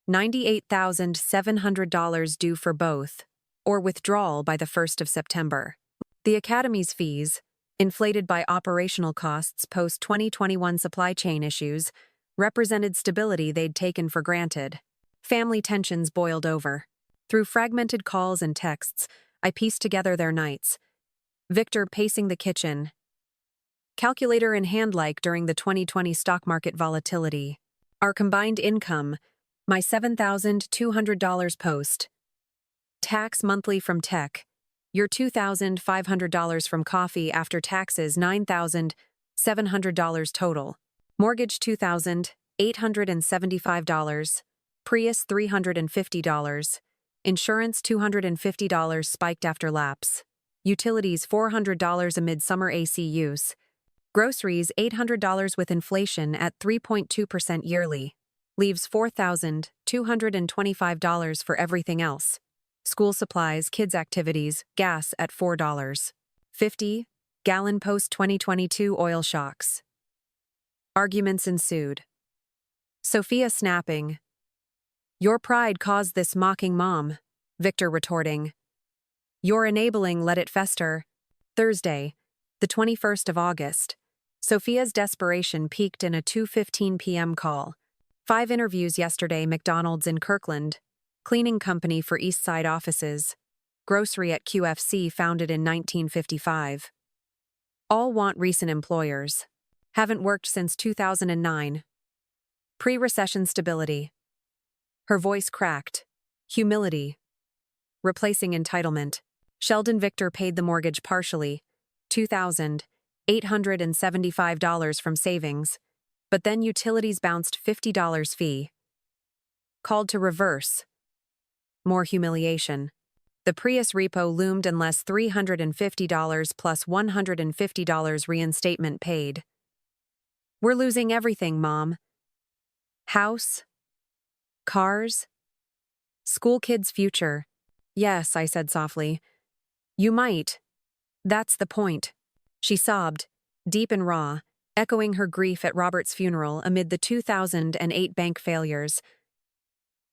$98,700 due for both, or withdrawal by the 1st of September. The Academy's fees, inflated by operational costs post-2021 supply chain issues, represented stability they'd taken for granted. Family tensions boiled over. Through fragmented calls and texts, I pieced together their nights. Victor pacing the kitchen. Calculator in hand like during the 2020 stock market volatility. Our combined income, my $7,200 post. Tax monthly from tech. Your $2,500 from coffee after taxes $9,700 total. Mortgage $2,875. Prius $350. Insurance $250 spiked after lapse. Utilities $400 amid summer AC use. Groceries $800 with inflation at 3.2% yearly. Leaves $4,225 for everything else. School supplies, kids' activities, gas at $4.50. Gallon post-2022 oil shocks. Arguments ensued. Sophia snapping. Your pride caused this, mocking mom. Victor retorting. Your enabling let it fester. Thursday, the 21st of August. Sophia's desperation peaked in a 2:15 p.m. call. 5 interviews yesterday. McDonald's in Kirkland. Cleaning company for East Side offices. Grocery at QFC founded in 1955. All want recent employers. Haven't worked since 2009. Pre-recession stability. Her voice cracked. Humility. Replacing entitlement. Sheldon Victor paid the mortgage partially, $2,875 from savings, but then utilities bounced $50 fee. Called to reverse. More humiliation. The Prius repo loomed unless $350 plus $150 reinstatement paid. We're losing everything, Mom. House? Cars? School kids' future. Yes, I said softly. You might. That's the point. She sobbed, deep and raw, echoing her grief at Robert's funeral amid the 2008 bank failures.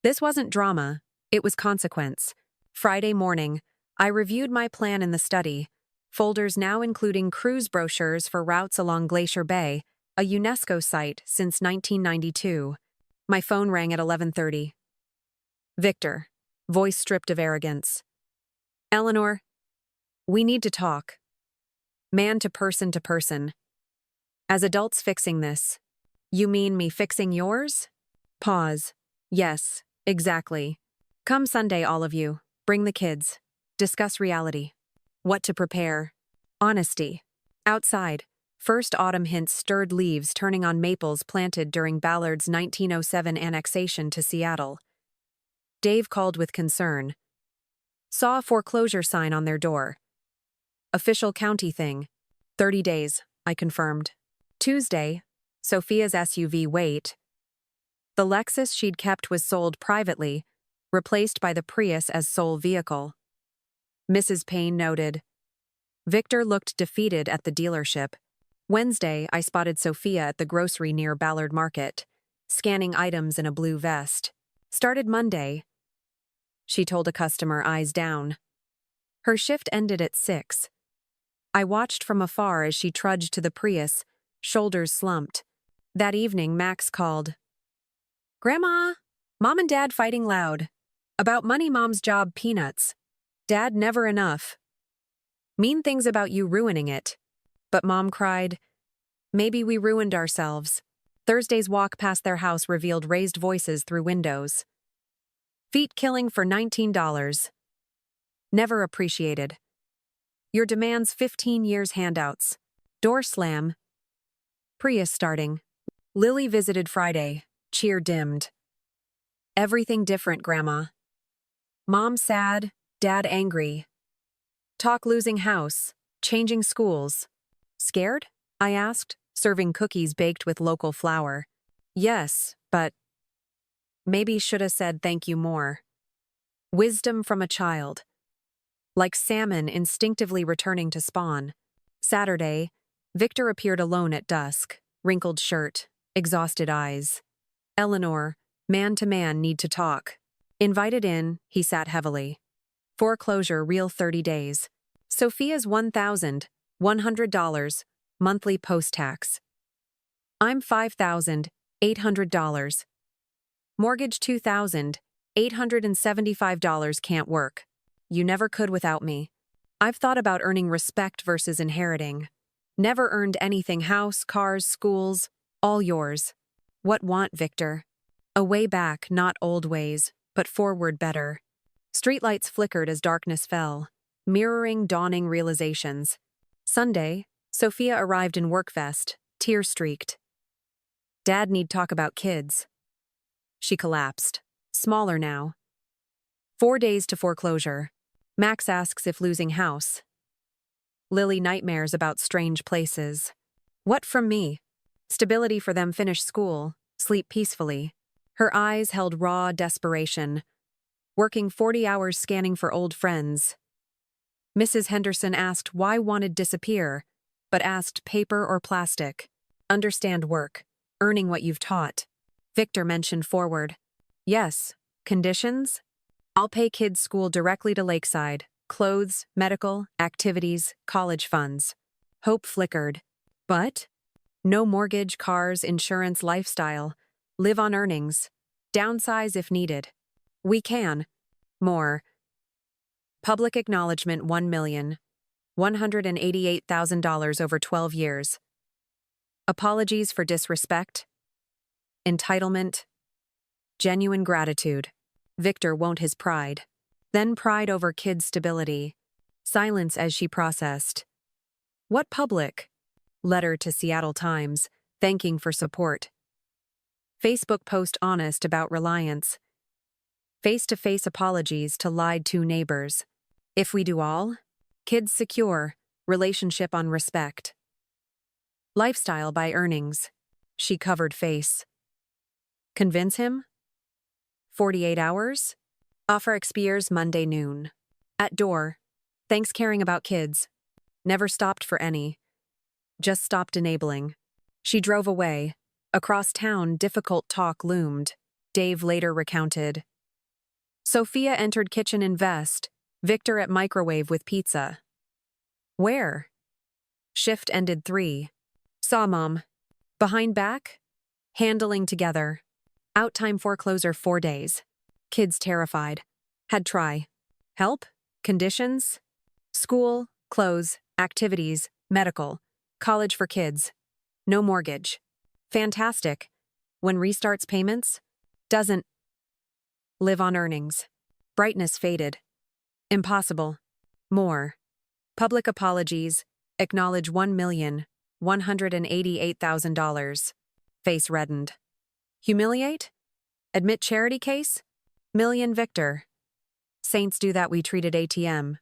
This wasn't drama, it was consequence. Friday morning, I reviewed my plan in the study, folders now including cruise brochures for routes along Glacier Bay, a UNESCO site since 1992. My phone rang at 11:30. Victor, voice stripped of arrogance. Eleanor, we need to talk. Man to person to person. As adults fixing this, You mean me fixing yours? Pause. Yes, exactly. Come Sunday, all of you. Bring the kids. Discuss reality. What to prepare. Honesty. Outside, first autumn hints stirred leaves turning on maples planted during Ballard's 1907 annexation to Seattle. Dave called with concern. Saw a foreclosure sign on their door. Official county thing. 30 days, I confirmed. Tuesday, Sophia's SUV wait. The Lexus she'd kept was sold privately, replaced by the Prius as sole vehicle. Mrs. Payne noted. Victor looked defeated at the dealership. Wednesday, I spotted Sophia at the grocery near Ballard Market, scanning items in a blue vest. Started Monday, she told a customer, eyes down. Her shift ended at 6. I watched from afar as she trudged to the Prius, shoulders slumped. That evening, Max called. Grandma, Mom and Dad fighting loud. About money, Mom's job, peanuts. Dad, never enough. Mean things about you ruining it. But Mom cried. Maybe we ruined ourselves. Thursday's walk past their house revealed raised voices through windows. Feet killing for $19. Never appreciated. Your demands 15 years handouts. Door slam. Prius starting. Lily visited Friday. Cheer dimmed. Everything different, Grandma. Mom sad, Dad angry. Talk losing house, changing schools. Scared? I asked, serving cookies baked with local flour. Yes, but maybe shoulda said thank you more. Wisdom from a child. Like salmon instinctively returning to spawn. Saturday, Victor appeared alone at dusk, wrinkled shirt, exhausted eyes. Eleanor, man to man, need to talk. Invited in, he sat heavily. Foreclosure, real 30 days. Sophia's $1,100, monthly post-tax. I'm $5,800. Mortgage $2,875, can't work. You never could without me. I've thought about earning respect versus inheriting. Never earned anything, house, cars, schools, all yours. What want, Victor? A way back, not old ways, but forward better. Streetlights flickered as darkness fell, mirroring dawning realizations. Sunday, Sophia arrived in work vest, tear-streaked. Dad need talk about kids. She collapsed. Smaller now. 4 days to foreclosure. Max asks if losing house. Lily nightmares about strange places. What from me? Stability for them, finish school, sleep peacefully. Her eyes held raw desperation. Working 40 hours scanning for old friends. Mrs. Henderson asked why wanted disappear, but asked paper or plastic. Understand work, earning what you've taught. Victor mentioned forward. Yes, conditions? I'll pay kids' school directly to Lakeside. Clothes, medical, activities, college funds. Hope flickered. But? No mortgage, cars, insurance, lifestyle. Live on earnings. Downsize if needed. We can. More. Public acknowledgement $1,188,000 over 12 years. Apologies for disrespect. Entitlement. Genuine gratitude. Victor won't his pride. Then pride over kids' stability. Silence as she processed. What public? Letter to Seattle Times, thanking for support. Facebook post honest about reliance. Face-to-face apologies to lied to neighbors. If we do all, kids secure, relationship on respect. Lifestyle by earnings. She covered face. Convince him? 48 hours? Offer expires Monday noon. At door. Thanks caring about kids. Never stopped for any. Just stopped enabling. She drove away. Across town, difficult talk loomed. Dave later recounted. Sophia entered kitchen in vest. Victor at microwave with pizza. Where? Shift ended 3. Saw Mom. Behind back? Handling together. Out time foreclosure 4 days. Kids terrified. Had try. Help? Conditions? School, clothes, activities, medical. College for kids. No mortgage. Fantastic. When restarts payments? Doesn't live on earnings. Brightness faded. Impossible. More. Public apologies. Acknowledge $1,188,000. Face reddened. Humiliate? Admit charity case? Million Victor. Saints do that we treated ATM.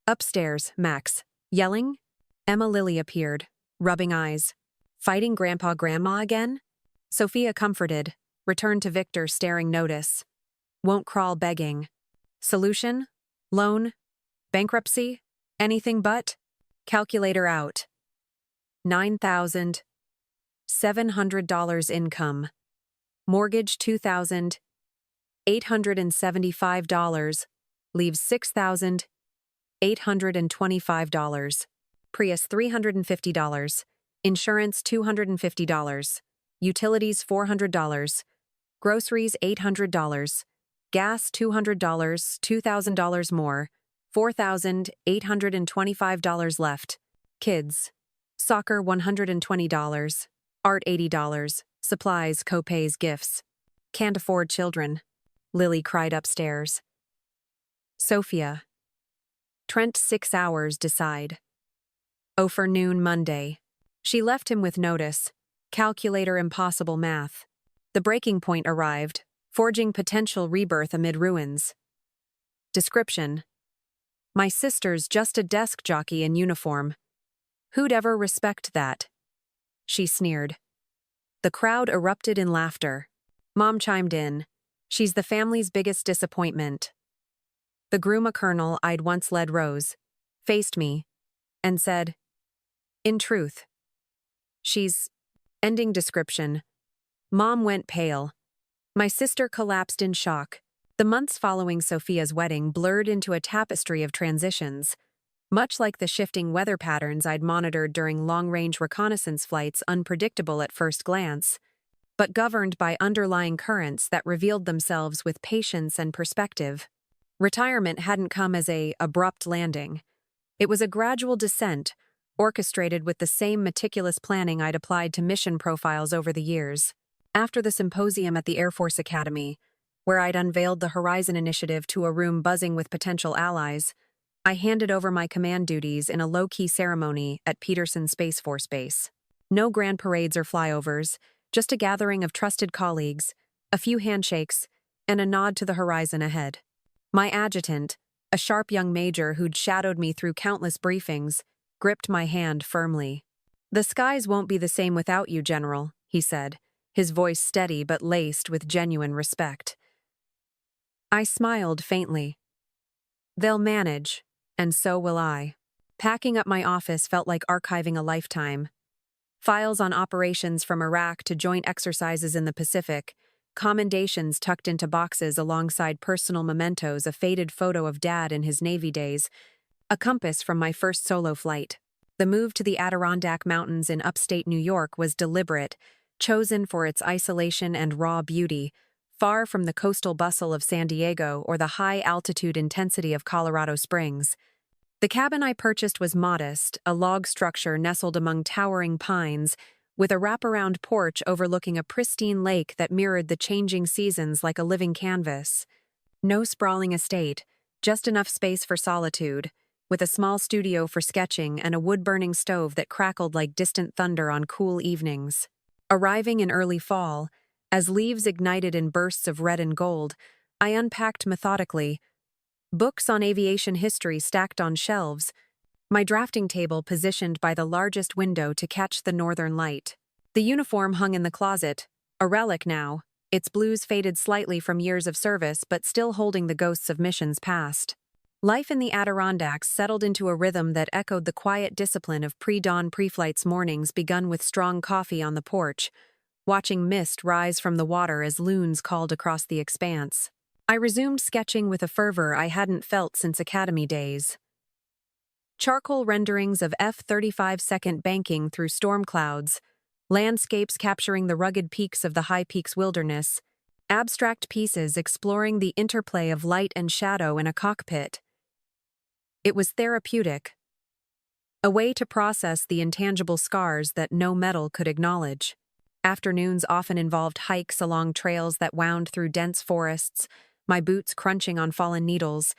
Upstairs, Max. Yelling? Emma Lily appeared, rubbing eyes. Fighting Grandpa-Grandma again? Sophia comforted, returned to Victor staring notice. Won't crawl begging. Solution? Loan? Bankruptcy? Anything but? Calculator out. $9,700 income. Mortgage $2,875. Leaves $6,825. Prius $350. Insurance $250. Utilities $400. Groceries $800. Gas $200, $2,000 more, $4,825 left. Kids. Soccer $120. Art $80. Supplies, co-pays, gifts. Can't afford children. Lily cried upstairs. Sophia. Trent 6 hours decide. Oh, for noon Monday. She left him with notice. Calculator impossible math. The breaking point arrived. Forging potential rebirth amid ruins. Description. My sister's just a desk jockey in uniform. Who'd ever respect that? She sneered. The crowd erupted in laughter. Mom chimed in. She's the family's biggest disappointment. The groom, a colonel I'd once led Rose, faced me and said, in truth, she's... Ending description. Mom went pale. My sister collapsed in shock. The months following Sophia's wedding blurred into a tapestry of transitions, much like the shifting weather patterns I'd monitored during long-range reconnaissance flights, unpredictable at first glance, but governed by underlying currents that revealed themselves with patience and perspective. Retirement hadn't come as an abrupt landing. It was a gradual descent, orchestrated with the same meticulous planning I'd applied to mission profiles over the years. After the symposium at the Air Force Academy, where I'd unveiled the Horizon Initiative to a room buzzing with potential allies, I handed over my command duties in a low-key ceremony at Peterson Space Force Base. No grand parades or flyovers, just a gathering of trusted colleagues, a few handshakes, and a nod to the horizon ahead. My adjutant, a sharp young major who'd shadowed me through countless briefings, gripped my hand firmly. The skies won't be the same without you, General, he said, his voice steady but laced with genuine respect. I smiled faintly. They'll manage, and so will I. Packing up my office felt like archiving a lifetime. Files on operations from Iraq to joint exercises in the Pacific, commendations tucked into boxes alongside personal mementos, a faded photo of Dad in his Navy days, a compass from my first solo flight. The move to the Adirondack Mountains in upstate New York was deliberate, chosen for its isolation and raw beauty, far from the coastal bustle of San Diego or the high-altitude intensity of Colorado Springs. The cabin I purchased was modest, a log structure nestled among towering pines, with a wraparound porch overlooking a pristine lake that mirrored the changing seasons like a living canvas. No sprawling estate, just enough space for solitude, with a small studio for sketching and a wood-burning stove that crackled like distant thunder on cool evenings. Arriving in early fall, as leaves ignited in bursts of red and gold, I unpacked methodically. Books on aviation history stacked on shelves, my drafting table positioned by the largest window to catch the northern light. The uniform hung in the closet, a relic now, its blues faded slightly from years of service but still holding the ghosts of missions past. Life in the Adirondacks settled into a rhythm that echoed the quiet discipline of pre-dawn pre-flights mornings begun with strong coffee on the porch, watching mist rise from the water as loons called across the expanse. I resumed sketching with a fervor I hadn't felt since academy days. Charcoal renderings of F-35 second banking through storm clouds, landscapes capturing the rugged peaks of the High Peaks Wilderness, abstract pieces exploring the interplay of light and shadow in a cockpit. It was therapeutic, a way to process the intangible scars that no metal could acknowledge. Afternoons often involved hikes along trails that wound through dense forests, my boots crunching on fallen needles,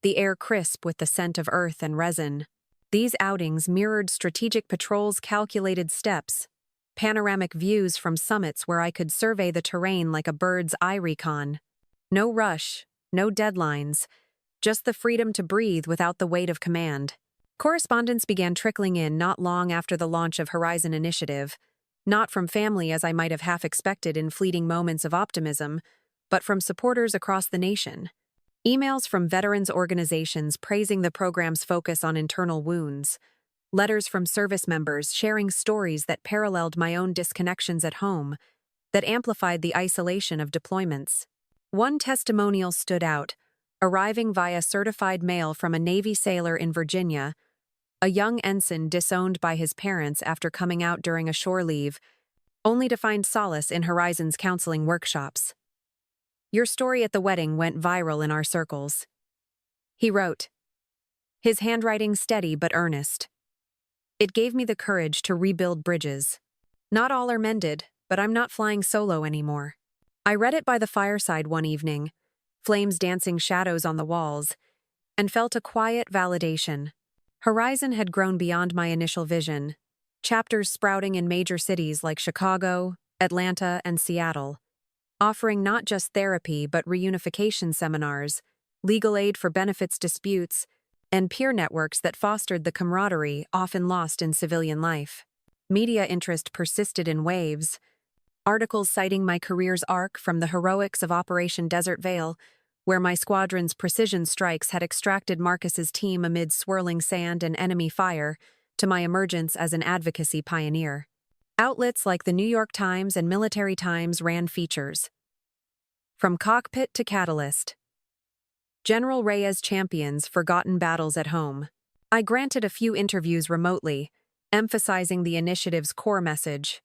the air crisp with the scent of earth and resin. These outings mirrored strategic patrols' calculated steps, panoramic views from summits where I could survey the terrain like a bird's eye recon. No rush, no deadlines, just the freedom to breathe without the weight of command. Correspondence began trickling in not long after the launch of Horizon Initiative, not from family as I might have half expected in fleeting moments of optimism, but from supporters across the nation. Emails from veterans organizations praising the program's focus on internal wounds, letters from service members sharing stories that paralleled my own disconnections at home, that amplified the isolation of deployments. One testimonial stood out, arriving via certified mail from a Navy sailor in Virginia, a young ensign disowned by his parents after coming out during a shore leave, only to find solace in Horizon's counseling workshops. "Your story at the wedding went viral in our circles," he wrote, his handwriting steady but earnest. "It gave me the courage to rebuild bridges. Not all are mended, but I'm not flying solo anymore." I read it by the fireside one evening, flames dancing shadows on the walls, and felt a quiet validation. Horizon had grown beyond my initial vision, chapters sprouting in major cities like Chicago, Atlanta, and Seattle, offering not just therapy but reunification seminars, legal aid for benefits disputes, and peer networks that fostered the camaraderie often lost in civilian life. Media interest persisted in waves, articles citing my career's arc from the heroics of Operation Desert Veil, where my squadron's precision strikes had extracted Marcus's team amid swirling sand and enemy fire, to my emergence as an advocacy pioneer. Outlets like the New York Times and Military Times ran features. From Cockpit to Catalyst. General Reyes champions forgotten battles at home. I granted a few interviews remotely, emphasizing the initiative's core message.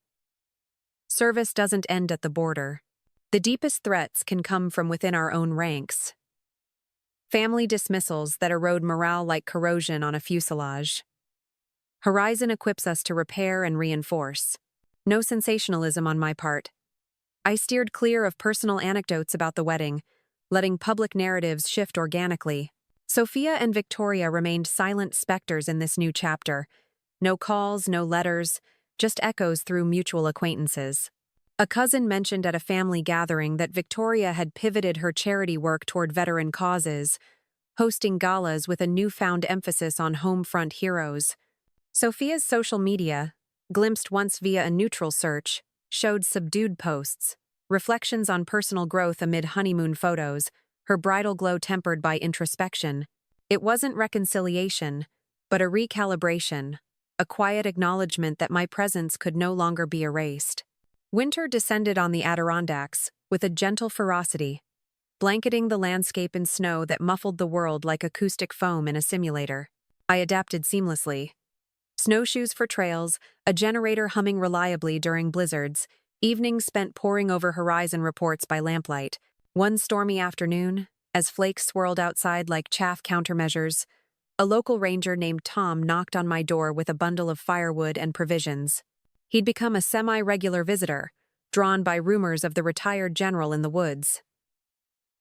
Service doesn't end at the border. The deepest threats can come from within our own ranks. Family dismissals that erode morale like corrosion on a fuselage. Horizon equips us to repair and reinforce. No sensationalism on my part. I steered clear of personal anecdotes about the wedding, letting public narratives shift organically. Sophia and Victoria remained silent specters in this new chapter. No calls, no letters, just echoes through mutual acquaintances. A cousin mentioned at a family gathering that Victoria had pivoted her charity work toward veteran causes, hosting galas with a newfound emphasis on home front heroes. Sophia's social media, glimpsed once via a neutral search, showed subdued posts, reflections on personal growth amid honeymoon photos, her bridal glow tempered by introspection. It wasn't reconciliation, but a recalibration, a quiet acknowledgement that my presence could no longer be erased. Winter descended on the Adirondacks with a gentle ferocity, blanketing the landscape in snow that muffled the world like acoustic foam in a simulator. I adapted seamlessly. Snowshoes for trails, a generator humming reliably during blizzards, evenings spent poring over Horizon reports by lamplight. One stormy afternoon, as flakes swirled outside like chaff countermeasures, a local ranger named Tom knocked on my door with a bundle of firewood and provisions. He'd become a semi-regular visitor, drawn by rumors of the retired general in the woods.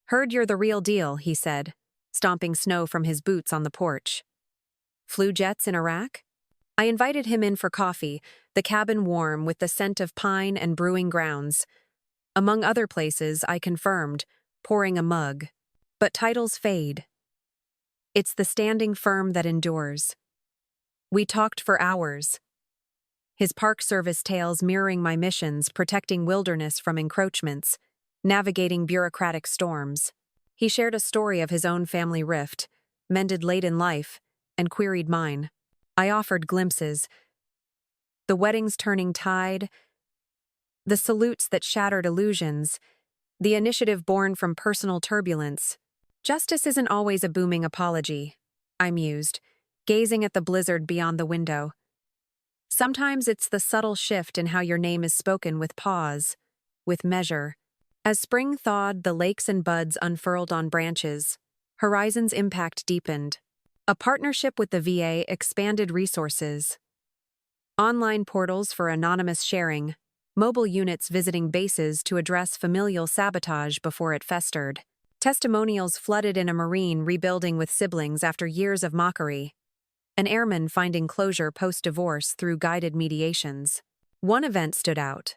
"Heard you're the real deal," he said, stomping snow from his boots on the porch. "Flew jets in Iraq?" I invited him in for coffee, the cabin warm with the scent of pine and brewing grounds. Among other places, I confirmed, pouring a mug. But titles fade. It's the standing firm that endures. We talked for hours. His Park Service tales mirroring my missions, protecting wilderness from encroachments, navigating bureaucratic storms. He shared a story of his own family rift, mended late in life, and queried mine. I offered glimpses. The wedding's turning tide, the salutes that shattered illusions, the initiative born from personal turbulence. Justice isn't always a booming apology, I mused, gazing at the blizzard beyond the window. Sometimes it's the subtle shift in how your name is spoken with pause, with measure. As spring thawed, the lakes and buds unfurled on branches. Horizon's impact deepened. A partnership with the VA expanded resources. Online portals for anonymous sharing, mobile units visiting bases to address familial sabotage before it festered. Testimonials flooded in a Marine rebuilding with siblings after years of mockery. An airman finding closure post-divorce through guided mediations. One event stood out.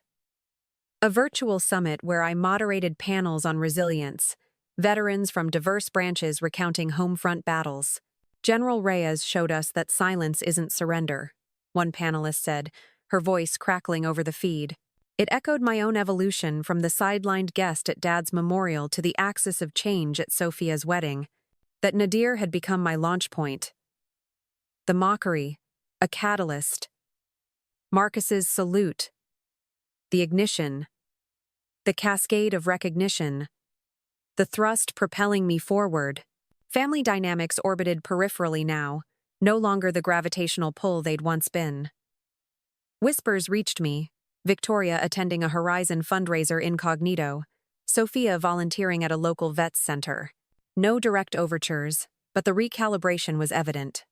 A virtual summit where I moderated panels on resilience, veterans from diverse branches recounting home front battles. General Reyes showed us that silence isn't surrender, one panelist said, her voice crackling over the feed. It echoed my own evolution from the sidelined guest at Dad's memorial to the axis of change at Sophia's wedding, that nadir had become my launch point. The mockery, a catalyst. Marcus's salute. The ignition. The cascade of recognition. The thrust propelling me forward. Family dynamics orbited peripherally now, no longer the gravitational pull they'd once been. Whispers reached me, Victoria attending a Horizon fundraiser incognito, Sophia volunteering at a local vets center. No direct overtures, but the recalibration was evident.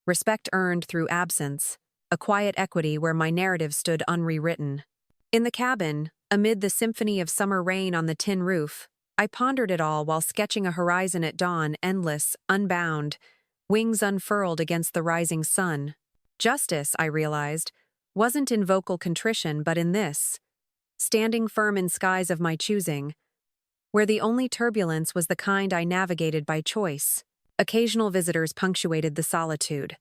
Respect earned through absence, a quiet equity where my narrative stood unrewritten. In the cabin, amid the symphony of summer rain on the tin roof, I pondered it all while sketching a horizon at dawn, endless, unbound, wings unfurled against the rising sun. Justice, I realized, wasn't in vocal contrition but in this, standing firm in skies of my choosing, where the only turbulence was the kind I navigated by choice. Occasional visitors punctuated the solitude.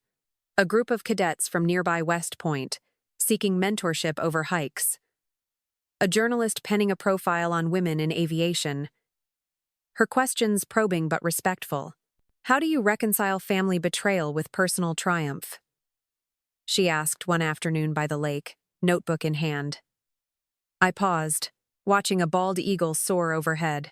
A group of cadets from nearby West Point, seeking mentorship over hikes. A journalist penning a profile on women in aviation. Her questions probing but respectful. How do you reconcile family betrayal with personal triumph? She asked one afternoon by the lake, notebook in hand. I paused, watching a bald eagle soar overhead.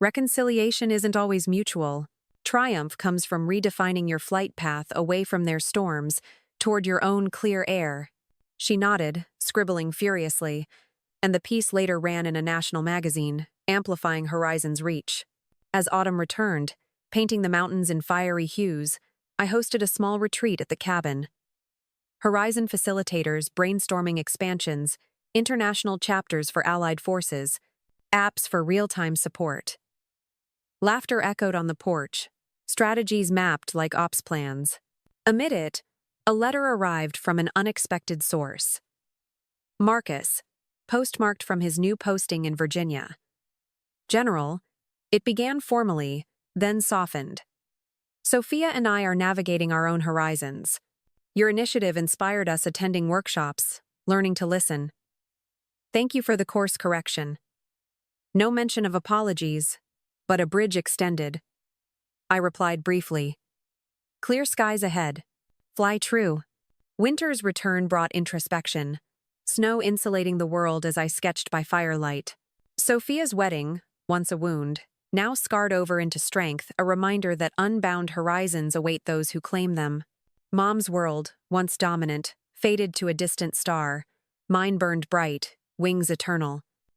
Reconciliation isn't always mutual. Triumph comes from redefining your flight path away from their storms, toward your own clear air. She nodded, scribbling furiously, and the piece later ran in a national magazine, amplifying Horizon's reach. As autumn returned, painting the mountains in fiery hues, I hosted a small retreat at the cabin. Horizon facilitators brainstorming expansions, international chapters for allied forces, apps for real-time support. Laughter echoed on the porch, strategies mapped like ops plans. Amid it, a letter arrived from an unexpected source. Marcus, postmarked from his new posting in Virginia. General, it began formally, then softened. Sophia and I are navigating our own horizons. Your initiative inspired us attending workshops, learning to listen. Thank you for the course correction. No mention of apologies, but a bridge extended. I replied briefly. Clear skies ahead. Fly true. Winter's return brought introspection, snow insulating the world as I sketched by firelight. Sophia's wedding, once a wound, now scarred over into strength, a reminder that unbound horizons await those who claim them. Mom's world, once dominant, faded to a distant star. Mine burned bright, wings eternal.